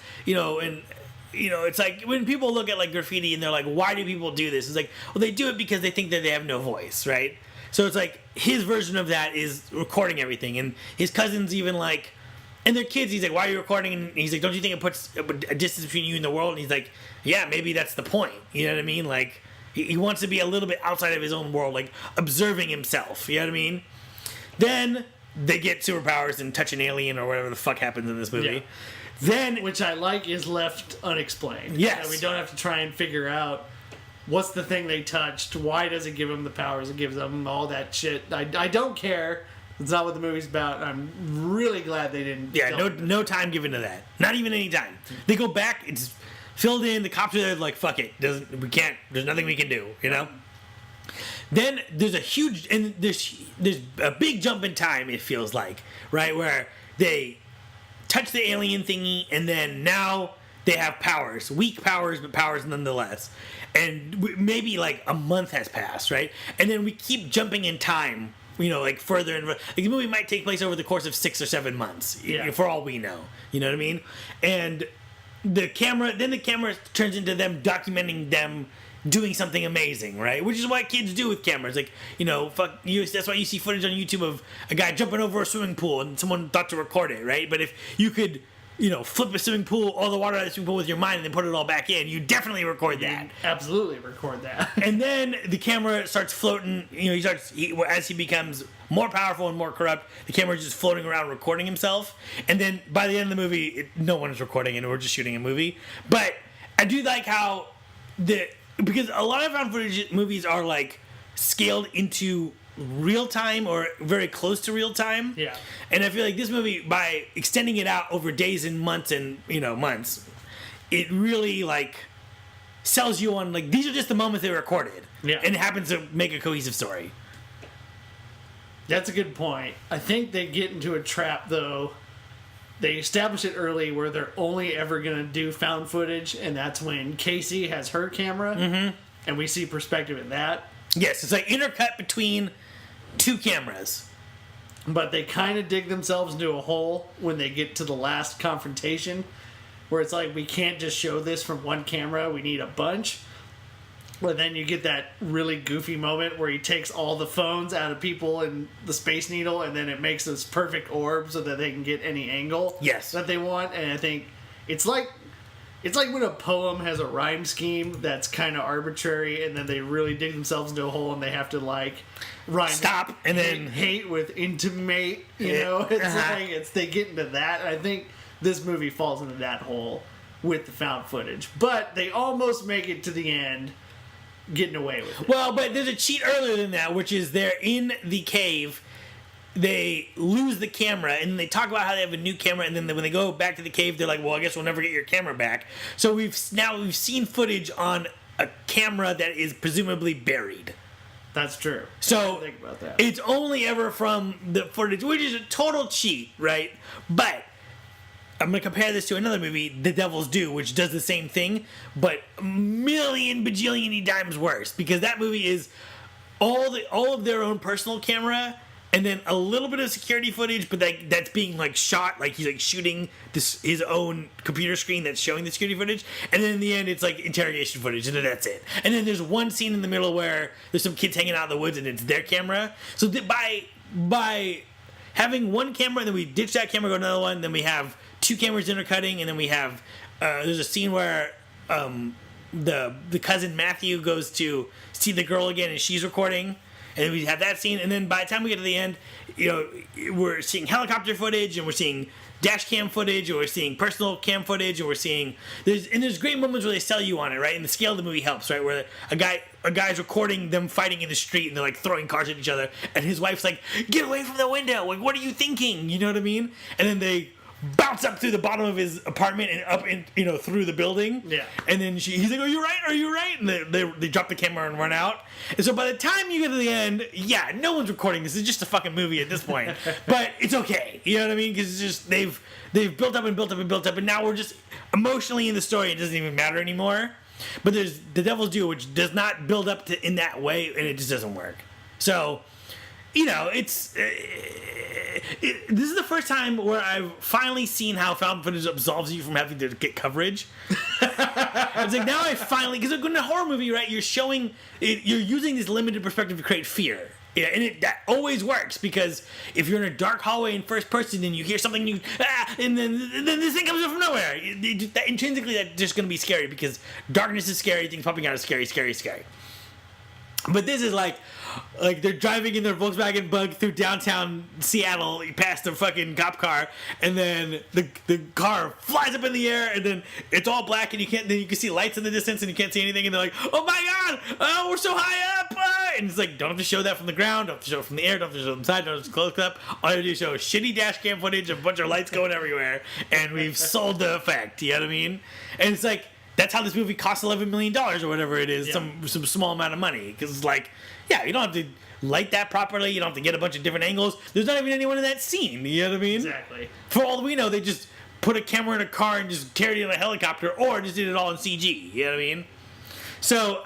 A: it's like when people look at like graffiti and they're like, why do people do this? It's like, well, they do it because they think that they have no voice, right? So it's like his version of that is recording everything, and his cousins even like, and they're kids. He's like, why are you recording? And he's like, don't you think it puts a distance between you and the world? And he's like, yeah, maybe that's the point. You know what I mean? Like he wants to be a little bit outside of his own world, like observing himself. You know what I mean? Then they get superpowers and touch an alien or whatever the fuck happens in this movie.
B: Yeah.
A: Then,
B: which I like, is left unexplained.
A: Yes.
B: And we don't have to try and figure out what's the thing they touched, why does it give them the powers it gives them, all that shit. I don't care. It's not what the movie's about. I'm really glad they didn't.
A: Yeah, no time given to that. Not even any time. They go back, it's filled in, the cops are there like, fuck it. There's nothing we can do, Then there's there's a big jump in time, it feels like, right? Where they touch the alien thingy, and then now they have powers. Weak powers, but powers nonetheless. And maybe like a month has passed, right? And then we keep jumping in time, like further and like the movie might take place over the course of 6 or 7 months, for all we know. You know what I mean? And the camera turns into them documenting them doing something amazing, right? Which is what kids do with cameras. Like, fuck you. That's why you see footage on YouTube of a guy jumping over a swimming pool and someone thought to record it, right? But if you could, flip a swimming pool, all the water out of the swimming pool with your mind and then put it all back in, you definitely record that.
B: Absolutely record that.
A: And then the camera starts floating. As he becomes more powerful and more corrupt, the camera is just floating around recording himself. And then by the end of the movie, no one is recording and we're just shooting a movie. But I do like how because a lot of found footage movies are like scaled into real time or very close to real time.
B: Yeah.
A: And I feel like this movie, by extending it out over days and months and months, it really like sells you on like these are just the moments they recorded.
B: Yeah.
A: And it happens to make a cohesive story.
B: That's a good point. I think they get into a trap though. They establish it early where they're only ever going to do found footage, and that's when Casey has her camera, and we see perspective in that.
A: Yes, it's like intercut between 2 cameras.
B: But they kind of dig themselves into a hole when they get to the last confrontation, where it's like, we can't just show this from one camera, we need a bunch. But then you get that really goofy moment where he takes all the phones out of people in the Space Needle, and then it makes this perfect orb so that they can get any angle that they want. And I think it's like when a poem has a rhyme scheme that's kind of arbitrary, and then they really dig themselves into a hole and they have to like rhyme
A: and then
B: hate with intimate. You know, it's they get into that. And I think this movie falls into that hole with the found footage, but they almost make it to the end. Getting away with it.
A: Well, but there's a cheat earlier than that, which is they're in the cave, they lose the camera, and they talk about how they have a new camera, and then when they go back to the cave, they're like, well, I guess we'll never get your camera back. So we've seen footage on a camera that is presumably buried.
B: That's true.
A: So
B: think about that.
A: It's only ever from the footage, which is a total cheat, right? But I'm going to compare this to another movie, The Devil's Due, which does the same thing, but a million bajillion times worse, because that movie is all of their own personal camera, and then a little bit of security footage, but that's being like shot, like he's like shooting his own computer screen that's showing the security footage, and then in the end it's like interrogation footage, and then that's it. And then there's one scene in the middle where there's some kids hanging out in the woods, and it's their camera. So by having one camera, and then we ditch that camera, go to another one, then we have two cameras intercutting, and then we have there's a scene where the cousin Matthew goes to see the girl again, and she's recording, and we have that scene, and then by the time we get to the end, you know, we're seeing helicopter footage, and we're seeing dash cam footage, or we're seeing personal cam footage, or we're seeing there's great moments where they sell you on it, right? And the scale of the movie helps, right? Where a guy's recording them fighting in the street, and they're like throwing cars at each other, and his wife's like, "Get away from the window! Like, what are you thinking?" You know what I mean? And then they bounce up through the bottom of his apartment and up in, you know, through the building.
B: Yeah.
A: And then he's like, "Are you right? Are you right?" And they drop the camera and run out. And so by the time you get to the end, yeah, no one's recording. This is just a fucking movie at this point. But it's okay. You know what I mean? Because it's just they've built up and built up and built up, and now we're just emotionally in the story. It doesn't even matter anymore. But there's The Devil's Due, which does not build up to in that way, and it just doesn't work. So, you know, this is the first time where I've finally seen how found footage absolves you from having to get coverage. It's like now I finally, because in a horror movie, right, you're using this limited perspective to create fear. Yeah, and that always works, because if you're in a dark hallway in first person and you hear something and then this thing comes up from nowhere, intrinsically that's just going to be scary, because darkness is scary, things popping out is scary, scary, scary. But this is like they're driving in their Volkswagen Bug through downtown Seattle past the fucking cop car, and then the car flies up in the air, and then it's all black, and you can see lights in the distance, and you can't see anything, and they're like, "Oh my god, oh, we're so high up!" And it's like, don't have to show that from the ground, don't have to show it from the air, don't have to show it from the side, don't have to close up. All you have to do is show shitty dash cam footage, a bunch of lights going everywhere, and we've sold the effect. You know what I mean? And it's like, that's how this movie costs $11 million or whatever it is, some small amount of money. Because it's like, yeah, you don't have to light that properly. You don't have to get a bunch of different angles. There's not even anyone in that scene. You know what I mean?
B: Exactly.
A: For all we know, they just put a camera in a car and just carried it in a helicopter, or just did it all in CG. You know what I mean? So,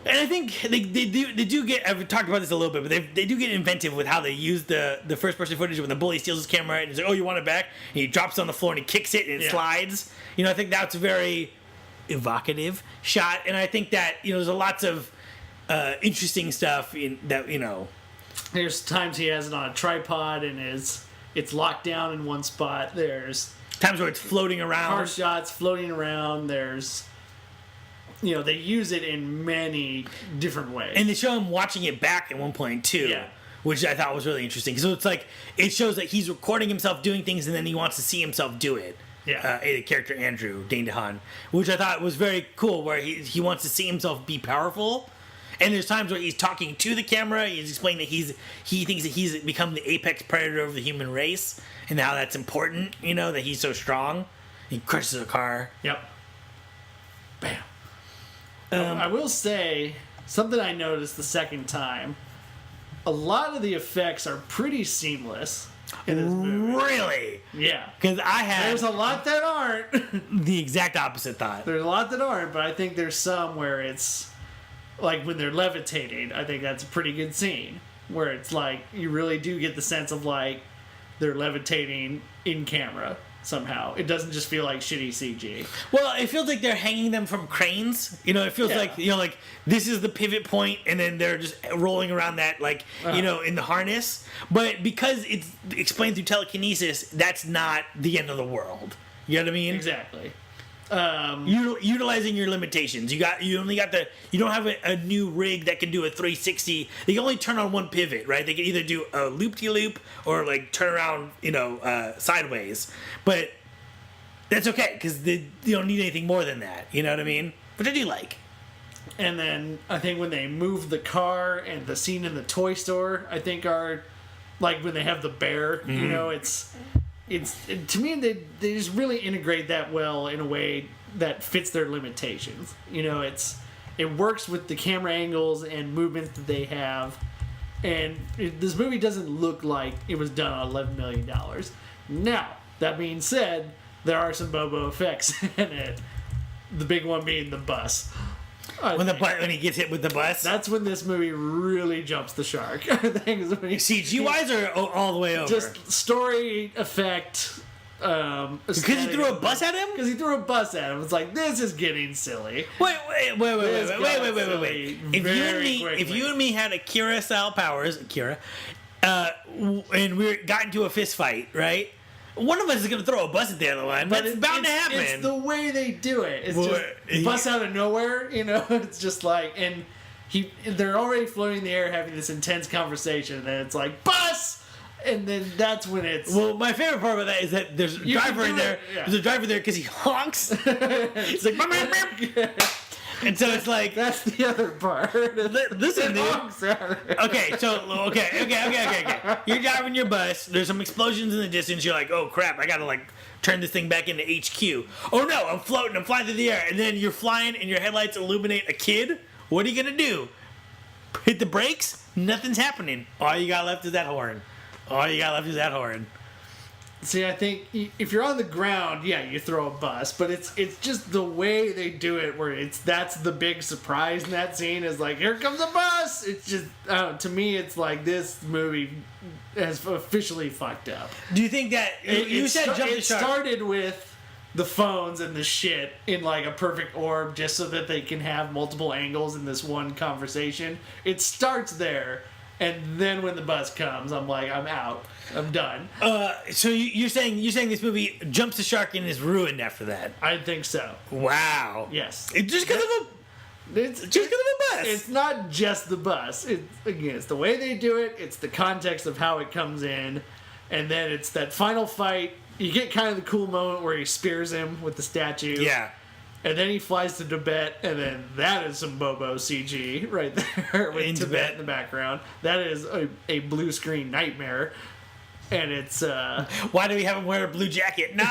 A: and I think they do get, I've talked about this a little bit, but they do get inventive with how they use the first person footage when the bully steals his camera and he's like, "Oh, you want it back?" And he drops it on the floor and he kicks it and it slides. You know, I think that's a very evocative shot, and I think that, you know, there's lots of interesting stuff in that, you know.
B: There's times he has it on a tripod and it's locked down in one spot. There's
A: times where it's floating around.
B: Car shots floating around. There's, you know, they use it in many different ways.
A: And they show him watching it back at one point, too.
B: Yeah.
A: Which I thought was really interesting. So it's like, it shows that he's recording himself doing things, and then he wants to see himself do it.
B: Yeah.
A: The character Andrew, Dane DeHaan. Which I thought was very cool, where he wants to see himself be powerful. And there's times where he's talking to the camera, he's explaining that he thinks that he's become the apex predator of the human race, and how that's important, you know, that he's so strong. He crushes a car.
B: Yep. Bam. I will say, something I noticed the second time, a lot of the effects are pretty seamless in this movie.
A: Really?
B: Yeah.
A: Because there's
B: a lot that aren't.
A: The exact opposite thought.
B: There's a lot that aren't, but I think there's some where it's, like when they're levitating, I think that's a pretty good scene. Where it's like, you really do get the sense of like, they're levitating in camera. somehow. It doesn't just feel like shitty CG.
A: Well, it feels like they're hanging them from cranes. It feels like, like this is the pivot point, and then they're just rolling around that, like, in the harness. But because it's explained through telekinesis, that's not the end of the world. You know what I mean?
B: Exactly.
A: Utilizing your limitations. You don't have a new rig that can do a 360. They can only turn on one pivot, right? They can either do a loop-de-loop or like turn around, sideways. But that's okay because you don't need anything more than that. You know what I mean? Which I do like.
B: And then I think when they move the car and the scene in the toy store, I think are like when they have the bear. It's to me they just really integrate that well in a way that fits their limitations. It works with the camera angles and movements that they have, and this movie doesn't look like it was done on $11 million. Now that being said, there are some Bobo effects in it. The big one being the bus.
A: When he gets hit with the bus,
B: that's when this movie really jumps the shark. I think is when
A: CG-wise or all the way over?
B: Just story effect.
A: Because he threw a bus at him?
B: Because he threw a bus at him. It's like, this is getting silly.
A: Wait. If you and me had Akira-style powers, and we got into a fist fight, right? One of us is going to throw a bus at the other one. That's bound to happen.
B: It's the way they do it. It's just bus out of nowhere, It's just like, and they're already floating in the air having this intense conversation, and it's like, bus! And then that's when it's...
A: Well, my favorite part about that is that there's a driver in there. Yeah. There's a driver there because he honks. It's like... And so it's like...
B: That's the other part.
A: Listen, dude. Okay. You're driving your bus. There's some explosions in the distance. You're like, oh, crap. I got to, like, turn this thing back into HQ. Oh, no. I'm floating. I'm flying through the air. And then you're flying and your headlights illuminate a kid. What are you going to do? Hit the brakes? Nothing's happening. All you got left is that horn.
B: See, I think if you're on the ground, you throw a bus, but it's just the way they do it where that's the big surprise in that scene is like, here comes a bus! It's just, to me, it's like this movie has officially fucked up.
A: Do you think that, you said jump the shark.
B: It started with the phones and the shit in like a perfect orb just so that they can have multiple angles in this one conversation. It starts there. And then when the bus comes, I'm like, I'm out. I'm done.
A: So you're saying this movie jumps the shark and is ruined after that?
B: I think so.
A: Wow.
B: Yes.
A: It's just because of a bus.
B: It's not just the bus. It's the way they do it. It's the context of how it comes in, and then it's that final fight. You get kind of the cool moment where he spears him with the statue.
A: Yeah.
B: And then he flies to Tibet, and then that is some Bobo CG right there with Tibet in the background. That is a blue screen nightmare. And it's...
A: Why do we have him wear a blue jacket? No!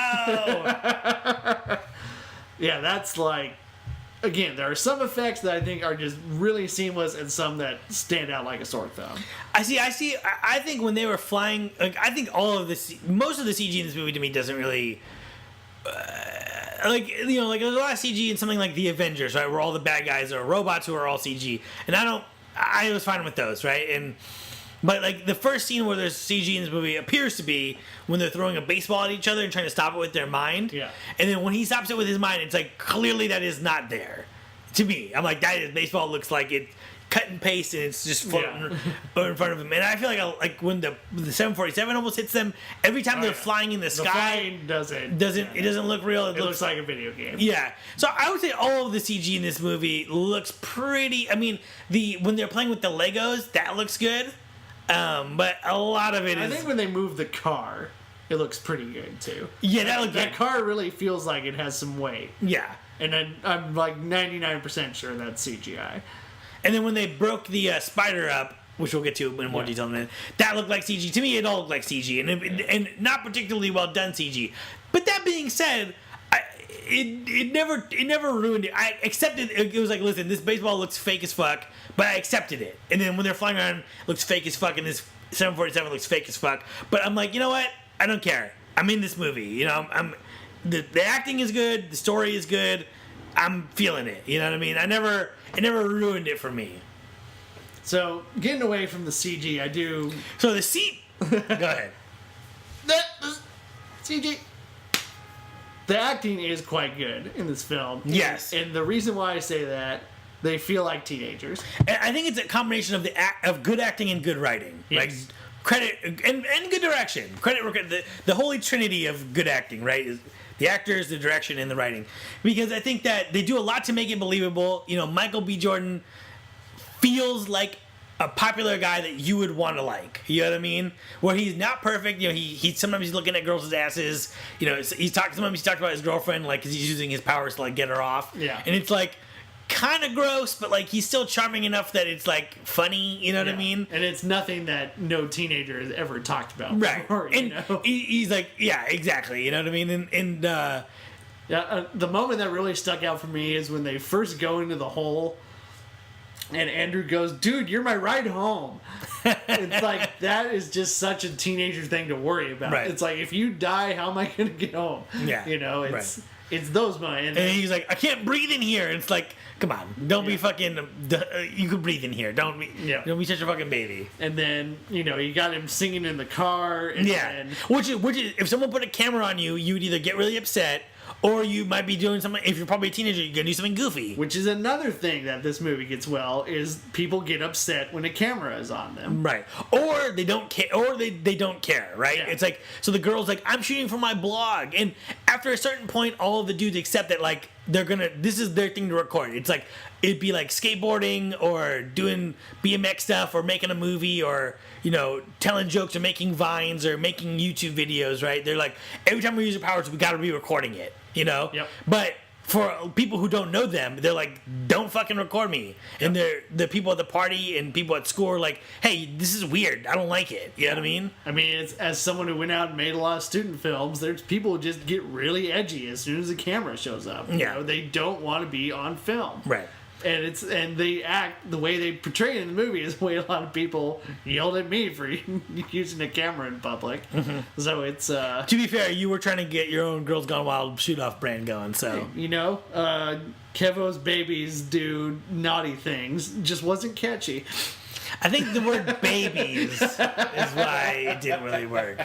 B: Yeah, that's like... Again, there are some effects that I think are just really seamless and some that stand out like a sore thumb.
A: I see. I think when they were flying... I think most of the CG in this movie to me doesn't really... there's a lot of CG in something like The Avengers, right, where all the bad guys are robots who are all CG, and I was fine with those, right, but like the first scene where there's CG in this movie appears to be when they're throwing a baseball at each other and trying to stop it with their mind, and then when he stops it with his mind, it's like clearly that is not there, to me. I'm like, that is, baseball looks like it cut and paste and it's just floating in front of him. And I feel like when the 747 almost hits them, every time they're flying in the sky,
B: it doesn't
A: look real.
B: It looks like a video game.
A: Yeah. So I would say all of the CG in this movie looks pretty. I mean, when they're playing with the Legos, that looks good. But a lot of it
B: I think when they move the car, it looks pretty good too.
A: Yeah, that looks good.
B: That car really feels like it has some weight.
A: Yeah.
B: And I'm like 99% sure that's CGI.
A: And then when they broke the spider up, which we'll get to in more detail in a minute, that looked like CG. To me, it all looked like CG, and not particularly well done CG. But that being said, it never ruined it. I accepted it. Was like, listen, this baseball looks fake as fuck, but I accepted it. And then when they're flying around, it looks fake as fuck, and this 747 looks fake as fuck. But I'm like, you know what? I don't care. I'm in this movie. The acting is good. The story is good. I'm feeling it. You know what I mean? It never ruined it for me.
B: So, getting away from the CG, I do...
A: So the seat... Go ahead.
B: CG. The acting is quite good in this film.
A: Yes.
B: And the reason why I say that, they feel like teenagers.
A: And I think it's a combination of of good acting and good writing.
B: Yes.
A: Like credit and good direction. The holy trinity of good acting, right? Is the actors, the direction, and the writing. Because I think that they do a lot to make it believable. You know, Michael B. Jordan feels like a popular guy that you would want to like. You know what I mean? Where he's not perfect. You know, he sometimes he's looking at girls' asses. You know, sometimes he's talking about his girlfriend, like, 'cause he's using his powers to, like, get her off.
B: Yeah.
A: And it's like kind of gross, but like he's still charming enough that it's like funny. You know what I mean?
B: And it's nothing that no teenager has ever talked about.
A: Right.
B: Before,
A: And he's like, yeah, exactly. You know what I mean?
B: The moment that really stuck out for me is when they first go into the hole. And Andrew goes, dude, you're my ride home. It's like, that is just such a teenager thing to worry about.
A: Right.
B: It's like, if you die, how am I going to get home?
A: Yeah.
B: You know, it's those moments.
A: And he's like, I can't breathe in here. And it's like, come on, don't be fucking. You can breathe in here. Don't be such a fucking baby.
B: And then, you know, you got him singing in the car. And
A: which is, if someone put a camera on you, you would either get really upset, or you might be doing something. If you're probably a teenager, you're gonna do something goofy.
B: Which is another thing that this movie gets well, is people get upset when a camera is on them.
A: Right. Or they don't care. Or they don't care. Right.
B: Yeah.
A: It's like, so the girl's like, I'm shooting for my blog, and after a certain point, all of the dudes accept that, like, this is their thing to record. It's like, it'd be like skateboarding or doing BMX stuff or making a movie or, you know, telling jokes or making vines or making YouTube videos, right? They're like, every time we use our powers, we gotta be recording it, you know?
B: Yep.
A: But for people who don't know them, they're like, don't fucking record me. And the people at the party and people at school are like, hey, this is weird. I don't like it. You know what I mean?
B: I mean, it's, as someone who went out and made a lot of student films, there's people who just get really edgy as soon as the camera shows up. You know, they don't want to be on film.
A: Right.
B: And they act, the way they portray it in the movie is the way a lot of people yelled at me for using a camera in public. Mm-hmm. So it's
A: to be fair, you were trying to get your own Girls Gone Wild shoot-off brand going, so
B: you know, Kevo's babies do naughty things, just wasn't catchy.
A: I think the word babies is why it didn't really work.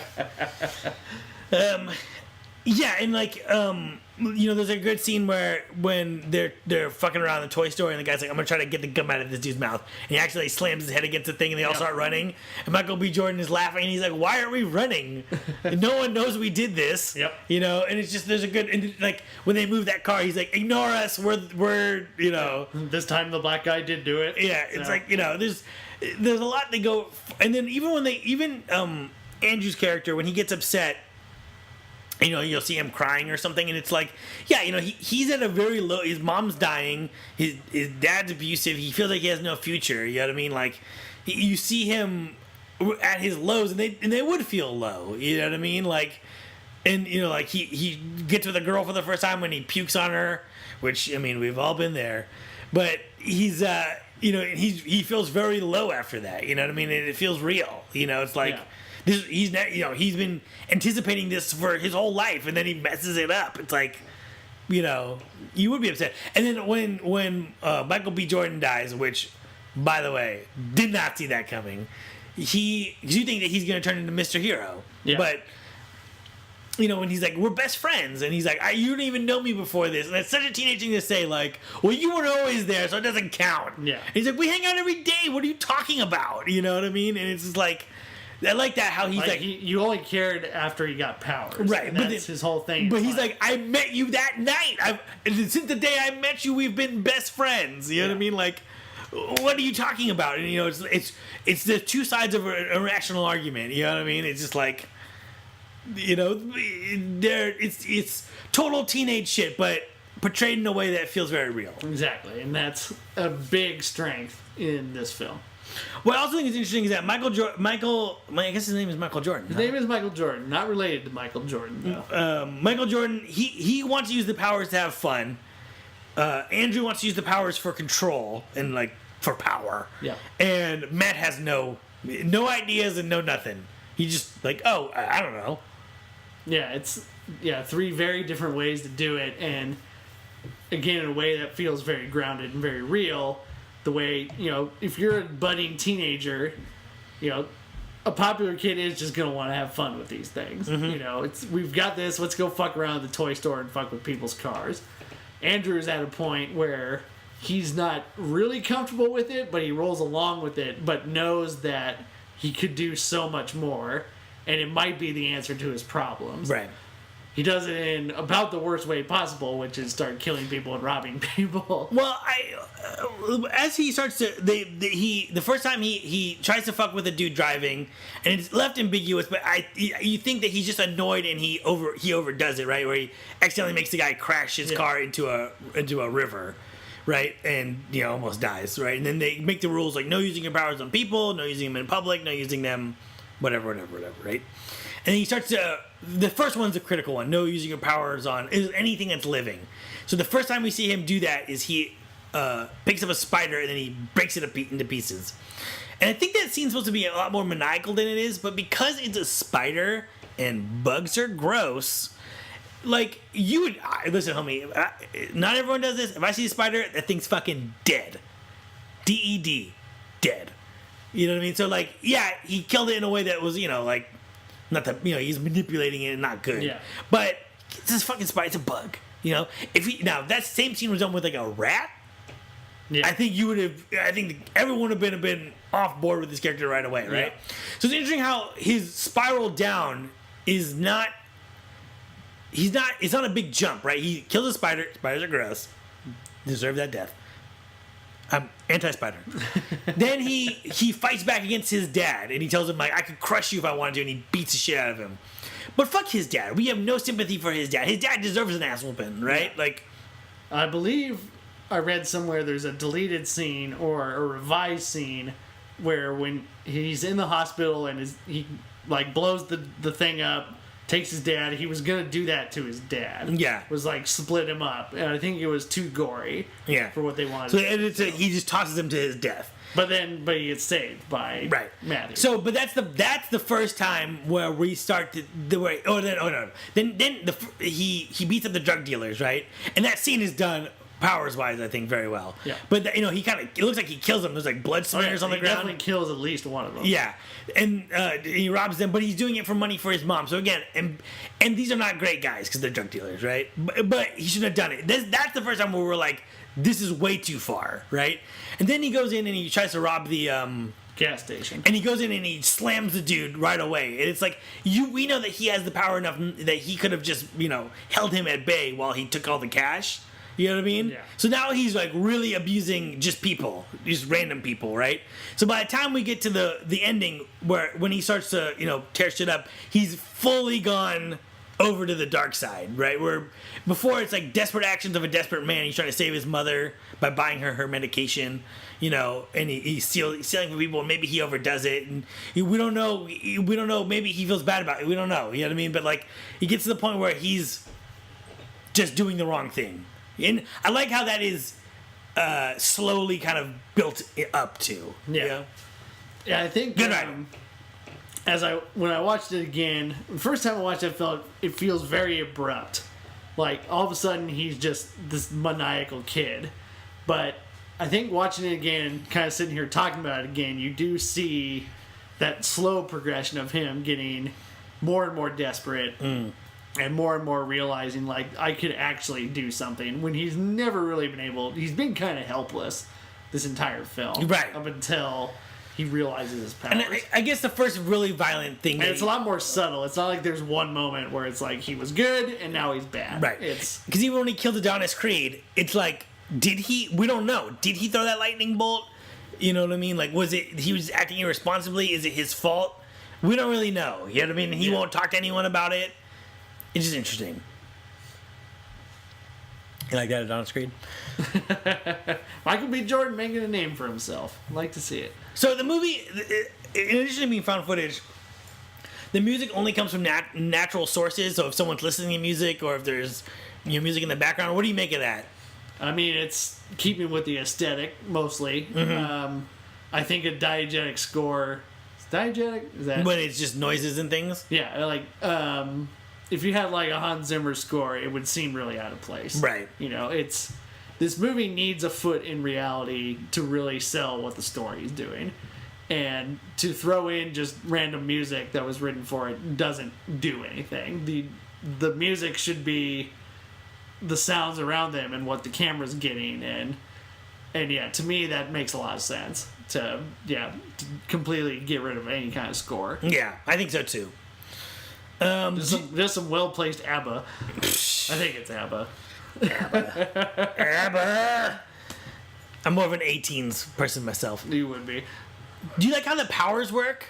A: Yeah, and like, you know, there's a good scene where when they're fucking around the toy store and the guy's like, I'm gonna try to get the gum out of this dude's mouth, and he actually slams his head against the thing and they all start running, and Michael B. Jordan is laughing and he's like, why are we running? No one knows we did this.
B: Yep.
A: You know, and it's just, there's a good, and like when they move that car, he's like, ignore us, we're you know.
B: This time the black guy did do it.
A: Yeah, it's like, you know, there's a lot they go, and then even Andrew's character, when he gets upset, you know, you'll see him crying or something, and it's like, yeah, you know, he's at a very low. His mom's dying. His dad's abusive. He feels like he has no future. You know what I mean? Like, you see him at his lows, and they would feel low. You know what I mean? Like, and you know, like he gets with a girl for the first time when he pukes on her, which, I mean, we've all been there. But he's you know, he feels very low after that. You know what I mean? And it feels real. You know, it's like. Yeah. He's been anticipating this for his whole life, and then he messes it up. It's like, you know, you would be upset. And then when Michael B. Jordan dies, which, by the way, did not see that coming. Because you think that he's going to turn into Mr. Hero, but you know, when he's like, we're best friends, and he's like, you didn't even know me before this, and that's such a teenage thing to say, like, well, you weren't always there, so it doesn't count.
B: Yeah.
A: And he's like, we hang out every day. What are you talking about? You know what I mean? And it's just like. I like that, how he's like
B: you only cared after he got powers,
A: right?
B: But that's his whole thing.
A: But he's like, I met you that night. Since the day I met you, we've been best friends. You know what I mean? Like, what are you talking about? And you know, it's the two sides of an irrational argument. You know what I mean? It's just like, you know, it's total teenage shit, but portrayed in a way that feels very real.
B: Exactly, and that's a big strength in this film.
A: What I also think is interesting is that I guess his name is Michael Jordan.
B: His name is Michael Jordan, not related to Michael Jordan, though.
A: Michael Jordan, he wants to use the powers to have fun. Andrew wants to use the powers for control and, like, for power.
B: Yeah.
A: And Matt has no ideas and no nothing. He just, like, oh, I don't know.
B: Yeah, it's three very different ways to do it, and again, in a way that feels very grounded and very real. The way, you know, if you're a budding teenager, you know, a popular kid is just gonna want to have fun with these things. You know, we've got this. Let's go fuck around at the toy store and fuck with people's cars. Andrew's at a point where he's not really comfortable with it, but he rolls along with it, but knows that he could do so much more, and it might be the answer to his problems.
A: Right.
B: He does it in about the worst way possible, which is start killing people and robbing people.
A: Well, as he starts to, the first time he tries to fuck with a dude driving, and it's left ambiguous, but you think that he's just annoyed and he overdoes it, right? Where he accidentally makes the guy crash his car into a river, right? And almost dies, right? And then they make the rules like no using your powers on people, no using them in public, no using them, whatever, right? And then he starts to. The first one's a critical one. No using your powers on anything that's living. So the first time we see him do that is he picks up a spider and then he breaks it into pieces. And I think that scene's supposed to be a lot more maniacal than it is, but because it's a spider and bugs are gross, like you would listen, homie. Not everyone does this. If I see a spider, that thing's fucking dead. DED, dead. You know what I mean? So like, yeah, he killed it in a way that was like. Not that he's manipulating it and not good. Yeah. But it's this fucking spider. It's a bug. If that same scene was done with like a rat, I think you would have. I think everyone would have been off board with this character right away, right? Yeah. So it's interesting how his spiral down is not. It's not a big jump, right? He kills a spider. Spiders are gross. Deserve that death. I'm anti-spider. Then he fights back against his dad, and he tells him, like, I could crush you if I wanted to, and he beats the shit out of him. But fuck his dad. We have no sympathy for his dad. His dad deserves an ass whooping, right? Yeah. Like,
B: I believe I read somewhere there's a deleted scene or a revised scene where when he's in the hospital and he like blows the thing up, takes his dad. He was gonna do that to his dad.
A: Yeah,
B: was like split him up, and I think it was too gory.
A: Yeah,
B: for what they wanted.
A: So he just tosses him to his death.
B: But he gets saved by Matthew.
A: So, but that's the first time where we start to he beats up the drug dealers, right? And that scene is done powers wise, I think, very well.
B: Yeah.
A: But he kind of it looks like he kills them. There's like blood smears on the ground.
B: Definitely kills at least one of them.
A: Yeah, and he robs them, but he's doing it for money for his mom. So again, and these are not great guys because they're drug dealers, right? But he shouldn't have done it. That's the first time where we're like, this is way too far, right? And then he goes in and he tries to rob the
B: gas station,
A: and he goes in and he slams the dude right away. And it's like we know that he has the power enough that he could have just held him at bay while he took all the cash. You know what I mean?
B: Yeah.
A: So now he's like really abusing just people, just random people, right? So by the time we get to the ending when he starts to tear shit up, he's fully gone over to the dark side, right? Where before it's like desperate actions of a desperate man. He's trying to save his mother by buying her medication, and he's stealing from people. And maybe he overdoes it, and we don't know. Maybe he feels bad about it. We don't know. You know what I mean? But like he gets to the point where he's just doing the wrong thing. And I like how that is slowly kind of built up to.
B: Yeah. Yeah, I think
A: good writing.
B: When I watched it again, the first time I watched it, it feels very abrupt. Like all of a sudden he's just this maniacal kid. But I think watching it again, kind of sitting here talking about it again, you do see that slow progression of him getting more and more desperate. And more realizing, like, I could actually do something when he's never really been able. He's been kind of helpless this entire film.
A: Right.
B: Up until he realizes his powers.
A: And I guess the first really violent thing...
B: And it's a lot more subtle. It's not like there's one moment where it's like he was good and now he's bad.
A: Right. Because even when he killed Adonis Creed, it's like, we don't know. Did he throw that lightning bolt? You know what I mean? Like, was it... He was acting irresponsibly? Is it his fault? We don't really know. You know what I mean? He won't talk to anyone about it. It's just interesting. You like that, Adonis Creed?
B: Michael B. Jordan making a name for himself. I'd like to see it.
A: So the movie, in addition to being found footage, the music only comes from natural sources. So if someone's listening to music or if there's music in the background, what do you make of that?
B: I mean, it's keeping with the aesthetic, mostly.
A: Mm-hmm.
B: I think a diegetic score... Is diegetic? Is that...
A: When it's just noises and things?
B: Yeah, like... if you had like a Hans Zimmer score, it would seem really out of place.
A: Right.
B: This movie needs a foot in reality to really sell what the story is doing. and to throw in just random music that was written for it doesn't do anything. The music should be the sounds around them and what the camera's getting, and yeah, to me that makes a lot of sense to completely get rid of any kind of score.
A: Yeah, I think so too.
B: Just some well-placed ABBA. I think it's ABBA.
A: ABBA. I'm more of an 18s person myself.
B: You would be.
A: Do you like how the powers work?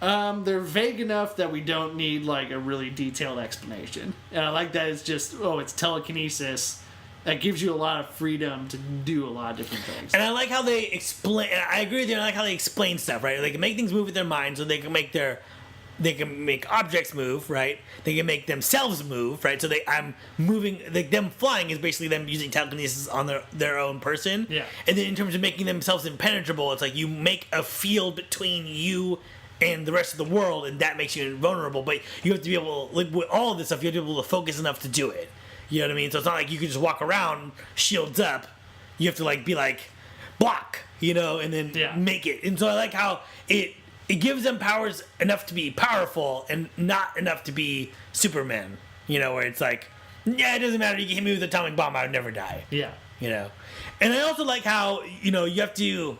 B: They're vague enough that we don't need like a really detailed explanation. And I like that it's just, it's telekinesis. That gives you a lot of freedom to do a lot of different things.
A: And I like how they explain. I agree with you. I like how they explain stuff. Right? They can make things move with their mind, so they can make objects move. Right? They can make themselves move. Right? So I'm moving. Them flying is basically them using telekinesis on their own person.
B: Yeah.
A: And then in terms of making themselves impenetrable, it's like you make a field between you and the rest of the world, and that makes you invulnerable. But you have to be able, like, with all of this stuff, you have to be able to focus enough to do it. You know what I mean? So it's not like you can just walk around shields up. You have to be block, and then make it. And so I like how it gives them powers enough to be powerful and not enough to be Superman. Where it's like, yeah, it doesn't matter. You can hit me with an atomic bomb, I would never die.
B: Yeah.
A: And I also like how you have to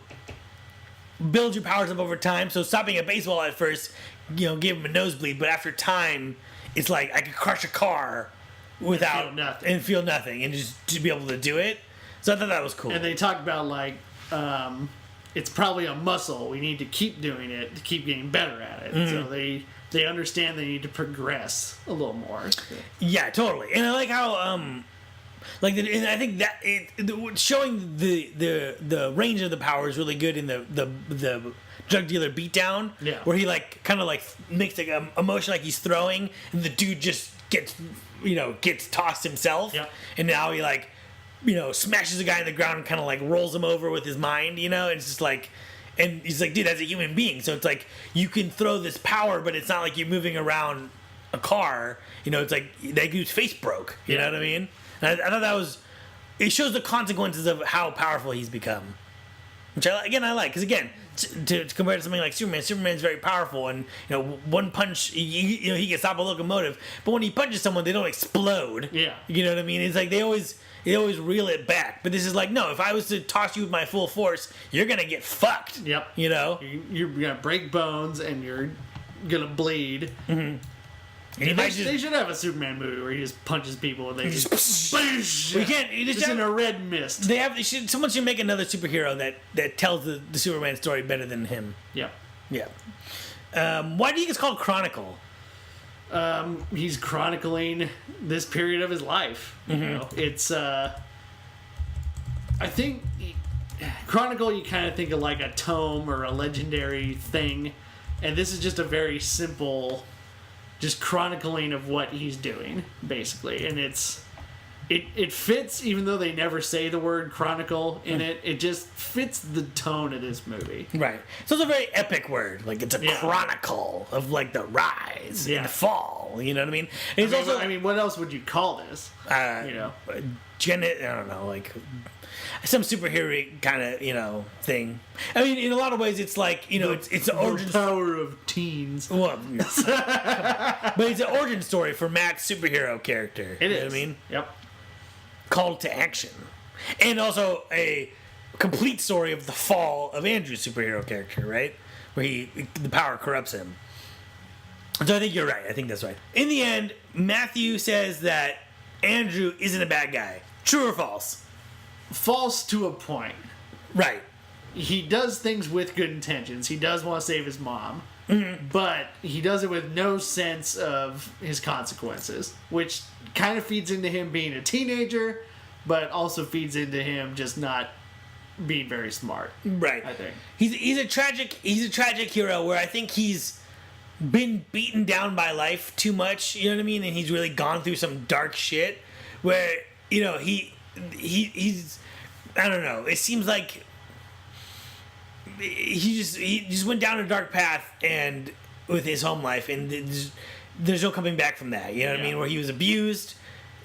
A: build your powers up over time. So stopping a baseball at first, gave him a nosebleed, but after time, it's like I could crush a car without feel nothing, and just to be able to do it. So I thought that was cool.
B: And they talked about it's probably a muscle. We need to keep doing it to keep getting better at it. So they understand they need to progress a little more.
A: Yeah, totally. And I like how and I think that showing the range of the power is really good in the drug dealer beatdown.
B: Yeah.
A: Where he makes a motion like he's throwing, and the dude just gets tossed himself.
B: Yep.
A: And now he smashes the guy in the ground and kind of rolls him over with his mind. And it's just and he's like, dude, that's a human being. So it's like you can throw this power, but it's not like you're moving around a car. It's like that dude's face broke. You know what I mean? And I thought it shows the consequences of how powerful he's become. Which I like. Because again, to compare to something like Superman's very powerful. And, one punch, he can stop a locomotive. But when he punches someone, they don't explode. Yeah. You know what I mean? It's like they always reel it back. But this is like, no, if I was to toss you with my full force, you're going to get fucked. Yep.
B: You're going to break bones and you're going to bleed. Mm-hmm. They should have a Superman movie where he just punches people and they just boosh.
A: We can't.
B: Just in a red mist.
A: Someone should make another superhero that tells the Superman story better than him.
B: Yeah.
A: Yeah. Why do you think it's called Chronicle?
B: He's chronicling this period of his life.
A: Mm-hmm.
B: It's I think Chronicle, you kind of think of like a tome or a legendary thing, and this is just a very simple, just chronicling of what he's doing, basically. And it fits, even though they never say the word chronicle in it. It just fits the tone of this movie.
A: Right. So it's a very epic word. It's a chronicle of the rise and the fall. You know what I mean? And
B: what else would you call this?
A: I don't know, some superhero kind of thing. I mean, in a lot of ways, it's it's the origin
B: power of teens.
A: Well, but it's an origin story for Matt's superhero character.
B: It is.
A: You know what I mean?
B: Yep.
A: Call to action, and also a complete story of the fall of Andrew's superhero character, right? Where the power corrupts him. So I think you're right. I think that's right. In the end, Matthew says that Andrew isn't a bad guy. True or false?
B: False to a point.
A: Right.
B: He does things with good intentions. He does want to save his mom.
A: Mm-hmm.
B: But he does it with no sense of his consequences, which kind of feeds into him being a teenager, but also feeds into him just not being very smart.
A: Right.
B: I think.
A: He's a tragic hero where I think he's been beaten down by life too much, you know what I mean? And he's really gone through some dark shit where, he's I don't know. It seems like he just went down a dark path and with his home life, and there's no coming back from that. You know what I mean? Where he was abused,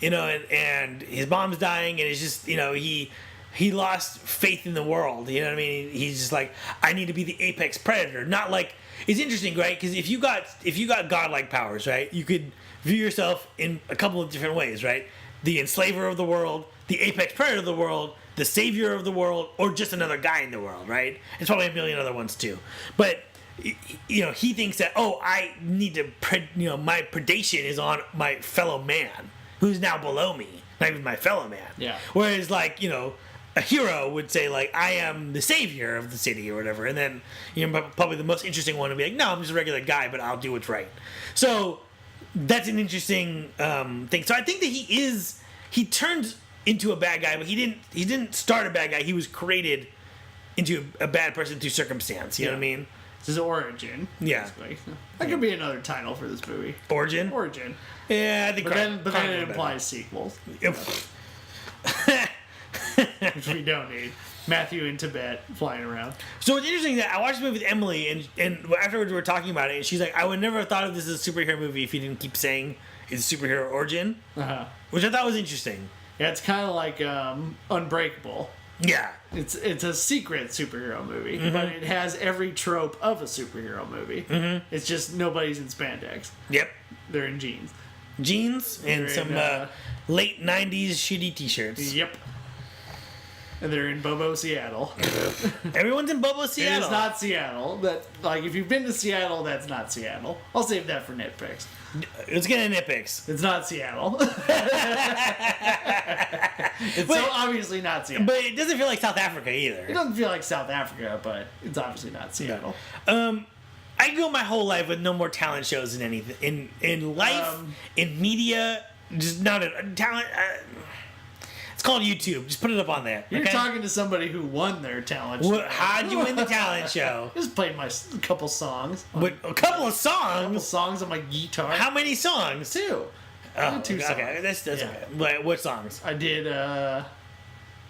A: and his mom's dying, and it's just he he lost faith in the world. You know what I mean? He's just like, I need to be the apex predator. Not like, it's interesting, right? Because if you got godlike powers, right, you could view yourself in a couple of different ways, right? The enslaver of the world, the apex predator of the world, the savior of the world, or just another guy in the world, right? There's probably a million other ones too. But he thinks that, I need to, my predation is on my fellow man, who's now below me, not even my fellow man.
B: Yeah.
A: Whereas, like, a hero would say, like, I am the savior of the city or whatever, and then probably the most interesting one would be like, no, I'm just a regular guy, but I'll do what's right. So that's an interesting thing. So I think that he turns into a bad guy, but he didn't start a bad guy. He was created into a bad person through circumstance. You know what I mean?
B: It's his origin.
A: Yeah.
B: Basically. That could be another title for this movie.
A: Origin? Yeah, I think.
B: But then it implies sequels. Which we don't need. Matthew in Tibet flying around.
A: So it's interesting that I watched the movie with Emily, and afterwards we were talking about it, and she's like, I would never have thought of this as a superhero movie if you didn't keep saying it's a superhero origin. Which I thought was interesting.
B: Yeah, it's kind of like Unbreakable.
A: Yeah.
B: It's a secret superhero movie, but it has every trope of a superhero movie. It's just nobody's in spandex.
A: Yep.
B: They're in jeans.
A: Jeans and some late 90s shitty t-shirts.
B: Yep. And they're in Bobo, Seattle.
A: Everyone's in Bobo, Seattle.
B: It is not Seattle. But, like, if you've been to Seattle, that's not Seattle. I'll save that for nitpicks.
A: Let's get into nitpicks.
B: It's not Seattle. It's so obviously not Seattle.
A: But it doesn't feel like South Africa either.
B: It doesn't feel like South Africa, but it's obviously not Seattle.
A: I go my whole life with no more talent shows than anything. In life, in media, just not a talent... it's called YouTube. Just put it up on there.
B: You're talking to somebody who won their talent show.
A: How'd you win the talent show?
B: Just played my couple songs.
A: A couple of songs?
B: A couple songs on my guitar.
A: How many songs?
B: 2.
A: Oh,
B: 2 songs.
A: Okay, that's okay. But what songs?
B: I did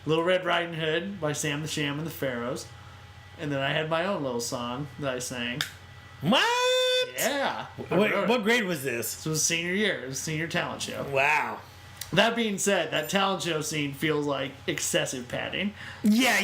B: Little Red Riding Hood by Sam the Sham and the Pharaohs. And then I had my own little song that I sang.
A: What?
B: Yeah.
A: What grade was this?
B: This was senior year. It was a senior talent show.
A: Wow.
B: That being said, that talent show scene feels like excessive padding.
A: Yeah.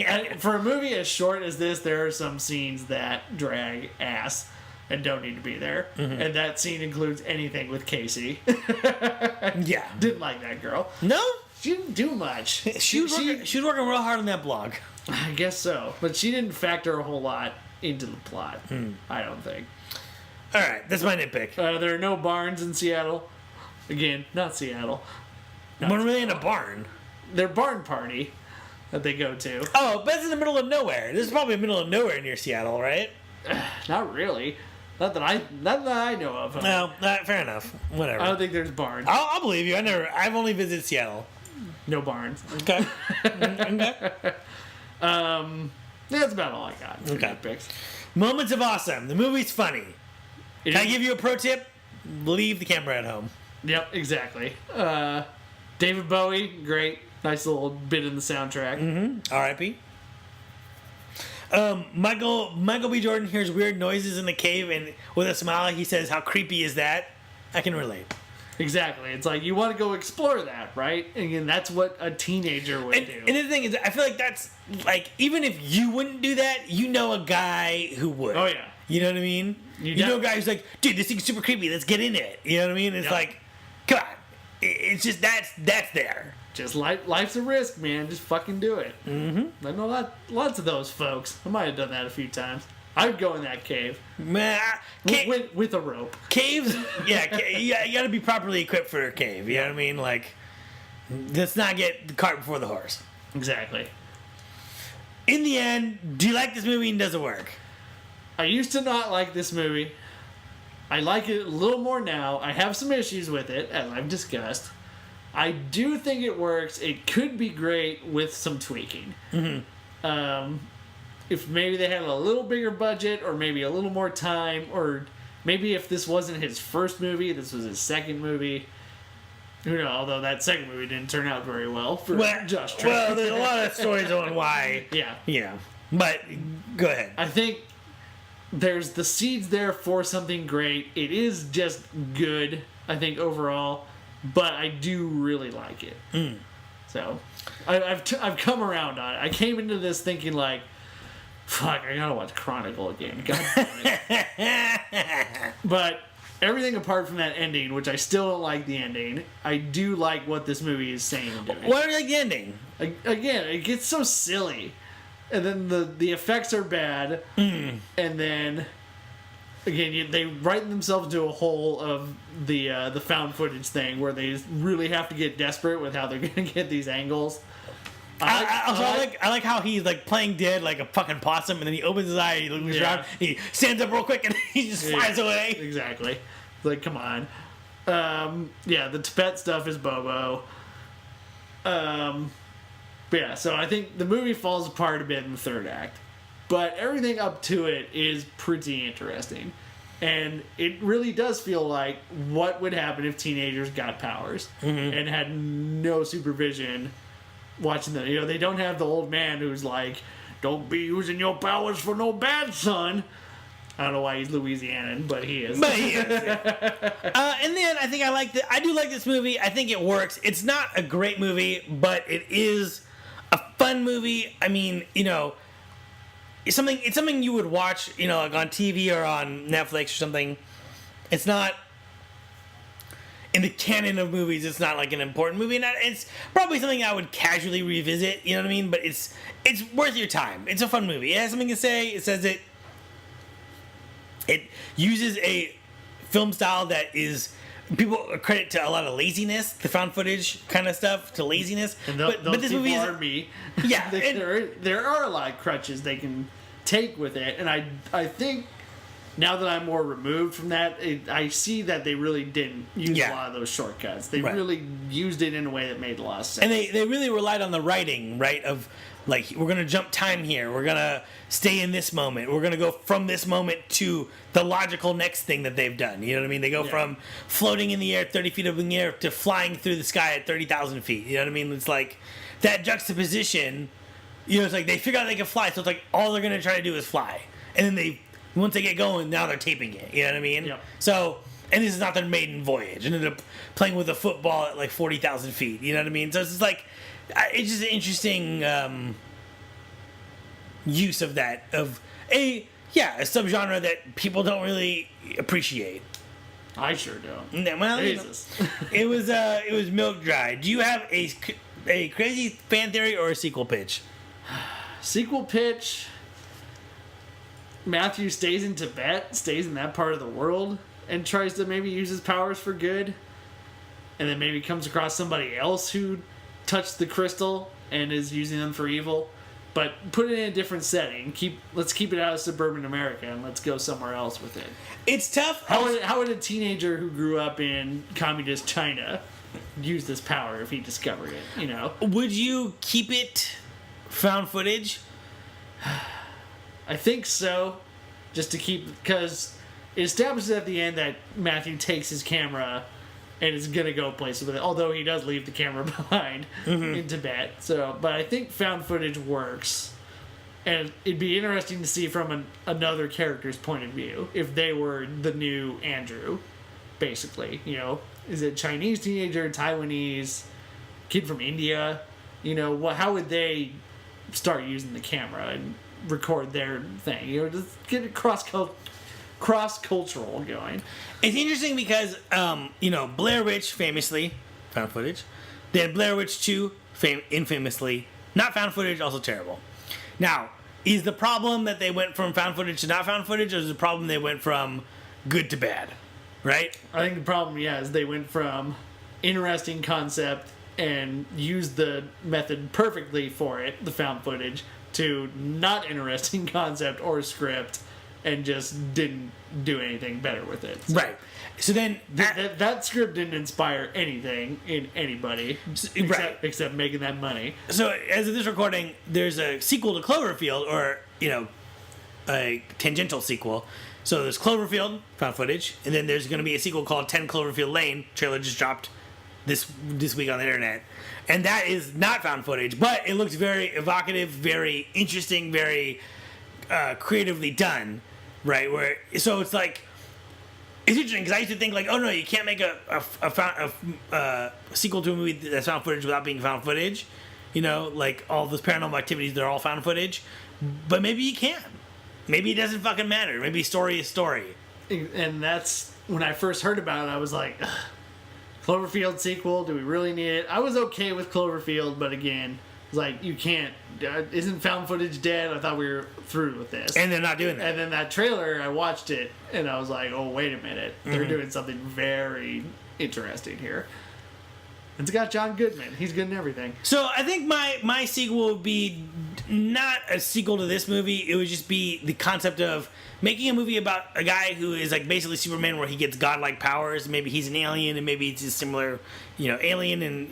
B: And for a movie as short as this, there are some scenes that drag ass and don't need to be there. And that scene includes anything with Casey.
A: Yeah.
B: Didn't like that girl.
A: No?
B: She didn't do much.
A: She was working real hard on that blog.
B: I guess so. But she didn't factor a whole lot into the plot, I don't think.
A: All right, that's my nitpick.
B: There are no barns in Seattle. Again, not Seattle.
A: We're really in a barn.
B: Their barn party that they go to.
A: Oh, but it's in the middle of nowhere. This is probably the middle of nowhere near Seattle, right?
B: Not really. Not that I know of.
A: No, fair enough. Whatever.
B: I don't think there's barns.
A: I'll believe you. I've only visited Seattle.
B: No barns.
A: Okay. Okay.
B: That's about all I got.
A: Okay.
B: Picks.
A: Moments of awesome. The movie's funny. Can I give you a pro tip? Leave the camera at home.
B: Yep, exactly. David Bowie, great. Nice little bit in the soundtrack.
A: R.I.P. Michael B. Jordan hears weird noises in the cave, and with a smile, he says, "How creepy is that?" I can relate.
B: Exactly. It's like, you want to go explore that, right? And again, that's what a teenager would do.
A: And the thing is, I feel like that's, like, even if you wouldn't do that, you know a guy who would.
B: Oh, yeah.
A: You know what I mean? You know a guy who's like, dude, this thing's super creepy, let's get in it. You know what I mean? It's like, come on. It's just, that's there.
B: Just life's a risk, man. Just fucking do it. I know lots of those folks. I might have done that a few times. I would go in that cave.
A: Man,
B: with a rope.
A: Caves, you gotta be properly equipped for a cave. You know what I mean? Like, let's not get the cart before the horse.
B: Exactly.
A: In the end, do you like this movie and does it work?
B: I used to not like this movie. I like it a little more now. I have some issues with it, as I've discussed. I do think it works. It could be great with some tweaking. If maybe they had a little bigger budget, or maybe a little more time, or maybe if this wasn't his first movie, this was his second movie. Who knows? Although that second movie didn't turn out very well for Josh Trank.
A: Well, there's a lot of stories on why. Yeah. But go ahead.
B: I think there's the seeds there for something great. It is just good, I think, overall. But I do really like it. So So I've come around on it. I came into this thinking like, fuck, I gotta watch Chronicle again. God damn it. But everything apart from that ending, which I still don't like the ending, I do like what this movie is saying and doing.
A: Why do you like the ending?
B: Again, it gets so silly. And then the effects are bad. And then, again, they write themselves into a hole of the found footage thing where they really have to get desperate with how they're going to get these angles.
A: I like how he's like playing dead like a fucking possum, and then he opens his eye, he looks around, he stands up real quick, and he just flies away.
B: Exactly. Like, come on. The Tibet stuff is Bobo. But yeah, so I think the movie falls apart a bit in the third act. But everything up to it is pretty interesting. And it really does feel like what would happen if teenagers got powers and had no supervision watching them. You know, they don't have the old man who's like, don't be using your powers for no bad, son. I don't know why he's Louisianan, but he is.
A: But he is. And then I think I do like this movie. I think it works. It's not a great movie, but it is a fun movie. I mean, you know, it's something you would watch, you know, like on TV or on Netflix or something. It's not in the canon of movies. It's not like an important movie. And it's probably something I would casually revisit. You know what I mean? But it's worth your time. It's a fun movie. It has something to say. It says it. It uses a film style that is people credit to a lot of laziness, the found footage kind of stuff, to laziness.
B: And
A: but this movie is
B: me.
A: Yeah,
B: there are a lot of crutches they can take with it, and I think now that I'm more removed from that, I see that they really didn't use a lot of those shortcuts. They really used it in a way that made a lot of sense.
A: And they really relied on the writing, right? Of like, we're going to jump time here. We're going to stay in this moment. We're going to go from this moment to the logical next thing that they've done. You know what I mean? They go from floating in the air 30 feet up in the air to flying through the sky at 30,000 feet. You know what I mean? It's like that juxtaposition, you know, it's like they figure out they can fly. So it's like all they're going to try to do is fly. And then once they get going, now they're taping it. You know what I mean?
B: Yep.
A: So, and this is not their maiden voyage. And ended up playing with a football at like 40,000 feet. You know what I mean? So it's just like, it's just an interesting use of that, of a subgenre that people don't really appreciate.
B: I sure don't.
A: Well,
B: Jesus.
A: It was milk dry. Do you have a crazy fan theory or a sequel pitch?
B: Sequel pitch. Matthew stays in Tibet, stays in that part of the world, and tries to maybe use his powers for good. And then maybe comes across somebody else who touched the crystal and is using them for evil. But put it in a different setting. Let's keep it out of suburban America and let's go somewhere else with it.
A: It's tough.
B: How would a teenager who grew up in communist China use this power if he discovered it? You know.
A: Would you keep it found footage?
B: I think so. Just to keep, because it establishes at the end that Matthew takes his camera and is gonna go places with it. Although he does leave the camera behind in Tibet. So, but I think found footage works, and it'd be interesting to see from another character's point of view if they were the new Andrew, basically. You know, is it Chinese teenager, Taiwanese, kid from India? You know, how would they start using the camera and record their thing? You know, just get it cross-cultural going.
A: It's interesting because, you know, Blair Witch famously found footage. Then Blair Witch 2 infamously not found footage, also terrible. Now, is the problem that they went from found footage to not found footage, or is the problem they went from good to bad? Right?
B: I think the problem, is they went from interesting concept and used the method perfectly for it, the found footage, to not interesting concept or script, and just didn't do anything better with it. So
A: right. So then
B: that script didn't inspire anything in anybody, except making that money.
A: So as of this recording, there's a sequel to Cloverfield, or, you know, a tangential sequel. So there's Cloverfield, found footage, and then there's going to be a sequel called 10 Cloverfield Lane. Trailer just dropped this week on the internet. And that is not found footage, but it looks very evocative, very interesting, very creatively done, right? So it's like, It's interesting because I used to think like, oh no, you can't make a sequel to a movie that's found footage without being found footage. You know, like all those Paranormal Activities, they're all found footage. But maybe you can. Maybe it doesn't fucking matter. Maybe story is story.
B: And that's when I first heard about it. I was like, ugh, Cloverfield sequel. Do we really need it? I was okay with Cloverfield, but again, it's like you can't. Isn't found footage dead? I thought we were through with this.
A: And they're not doing that.
B: And then that trailer, I watched it, and I was like, oh, wait a minute. They're doing something very interesting here. It's got John Goodman. He's good in everything.
A: So I think my sequel would be not a sequel to this movie. It would just be the concept of making a movie about a guy who is like basically Superman, where he gets godlike powers. Maybe he's an alien, and maybe it's a similar, alien, and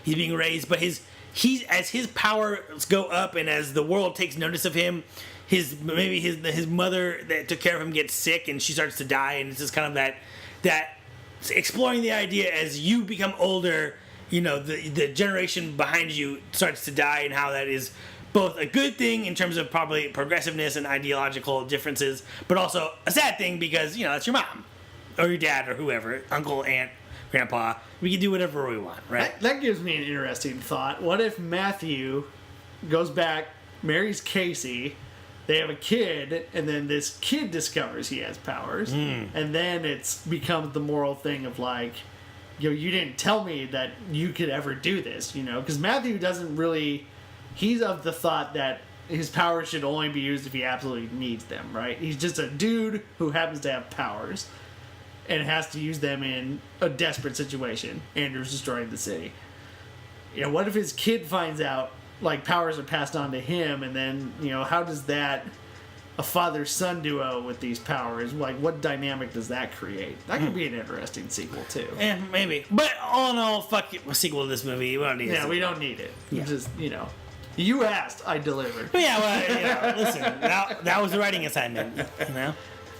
A: he's being raised. But as his powers go up, and as the world takes notice of him, his mother that took care of him gets sick, and she starts to die, and it's just kind of that exploring the idea as you become older, the generation behind you starts to die, and how that is both a good thing in terms of probably progressiveness and ideological differences, but also a sad thing because, that's your mom or your dad or whoever, uncle, aunt, grandpa. We can do whatever we want, right?
B: That gives me an interesting thought. What if Matthew goes back, marries Casey, they have a kid, and then this kid discovers he has powers, and then it becomes the moral thing of like, you didn't tell me that you could ever do this, because Matthew doesn't really, he's of the thought that his powers should only be used if he absolutely needs them, right? He's just a dude who happens to have powers and has to use them in a desperate situation. Andrew's destroying the city. What if his kid finds out like powers are passed on to him, and then how does that a father-son duo with these powers, like what dynamic does that create? That could be an interesting sequel too.
A: Yeah, maybe. But all in all, fuck a sequel to this movie. We don't need it.
B: Yeah, we don't need it. Yeah. Just you asked, I delivered.
A: Yeah, well, listen, that was the writing assignment.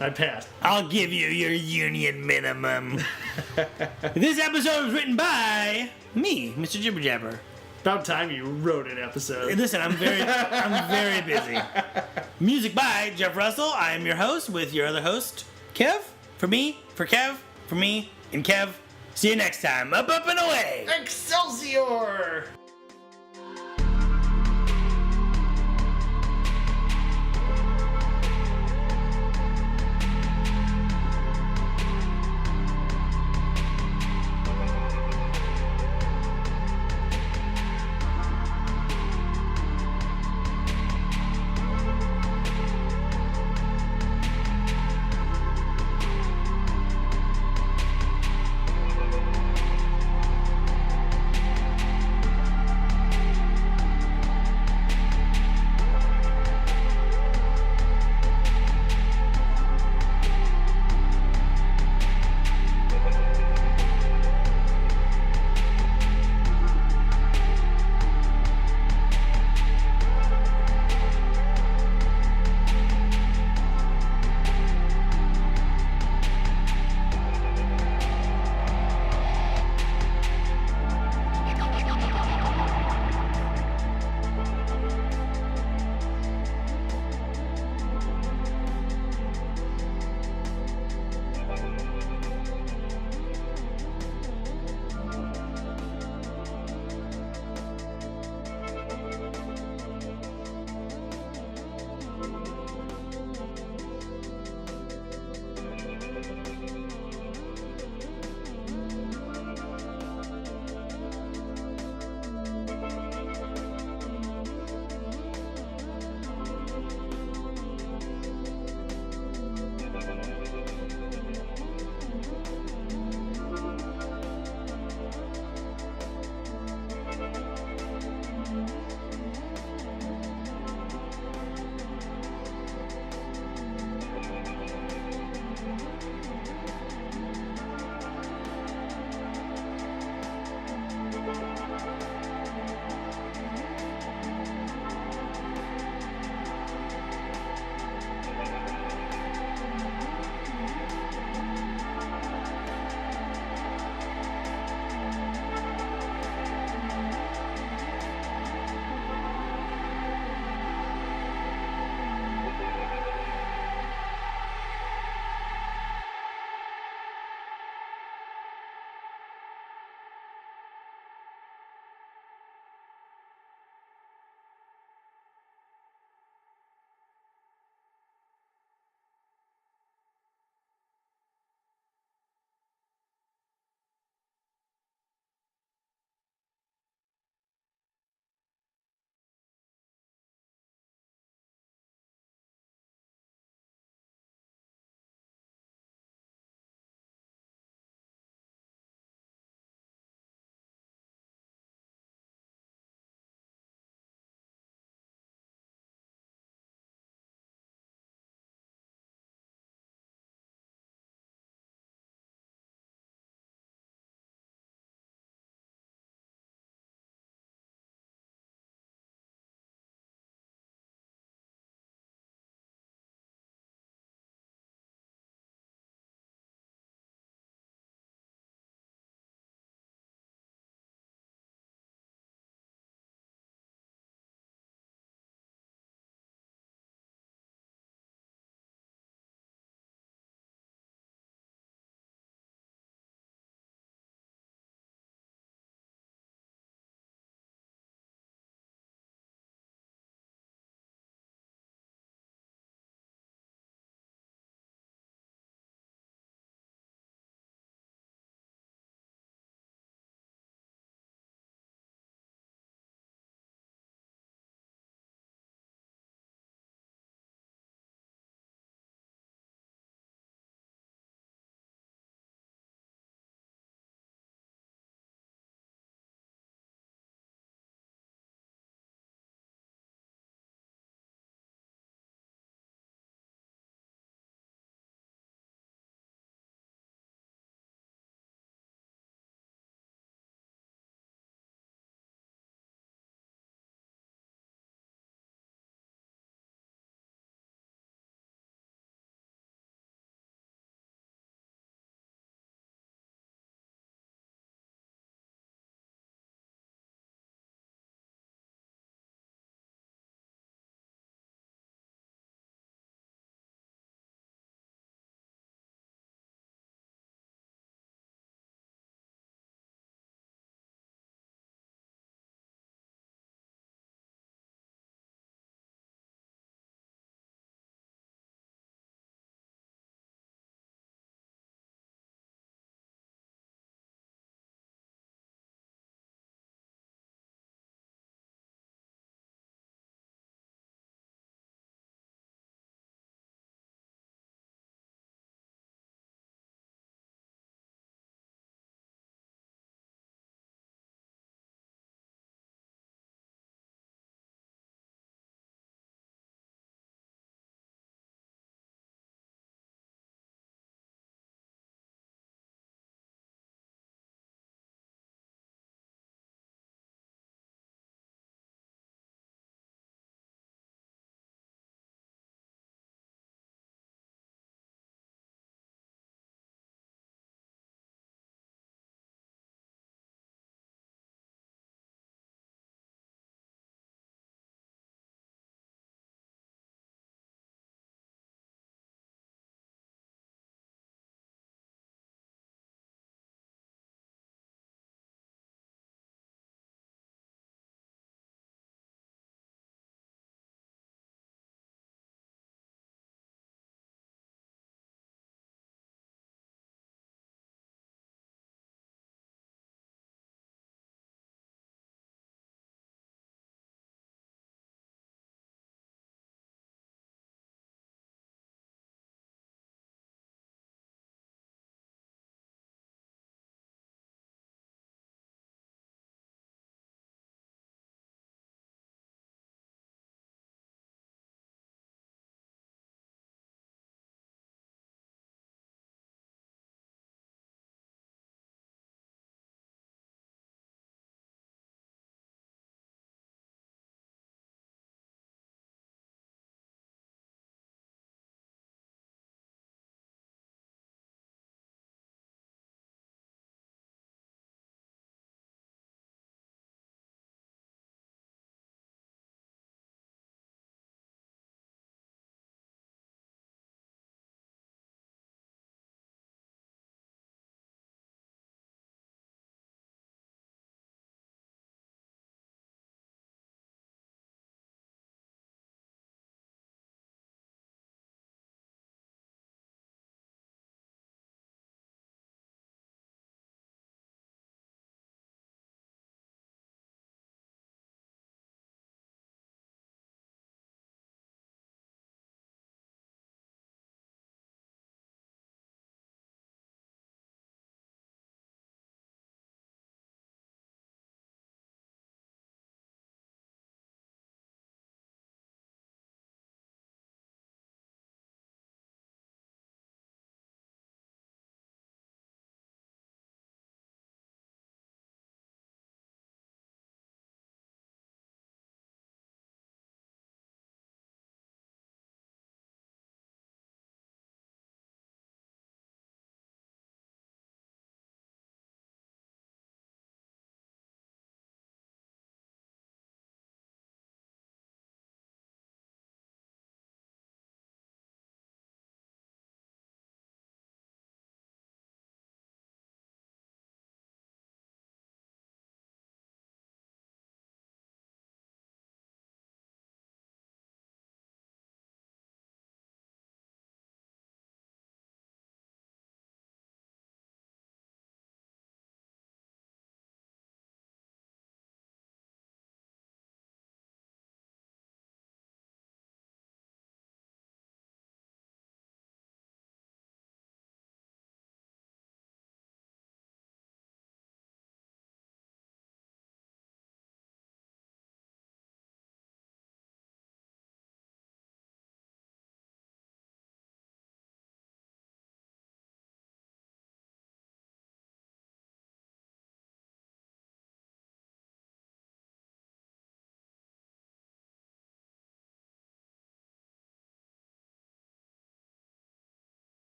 B: I passed.
A: I'll give you your union minimum. This episode was written by me, Mr. Jibber Jabber.
B: About time you wrote an episode.
A: Listen, I'm very busy. Music by Jeff Russell. I am your host with your other host, Kev. For me, for Kev, for me, and Kev. See you next time. Up, and away.
B: Excelsior!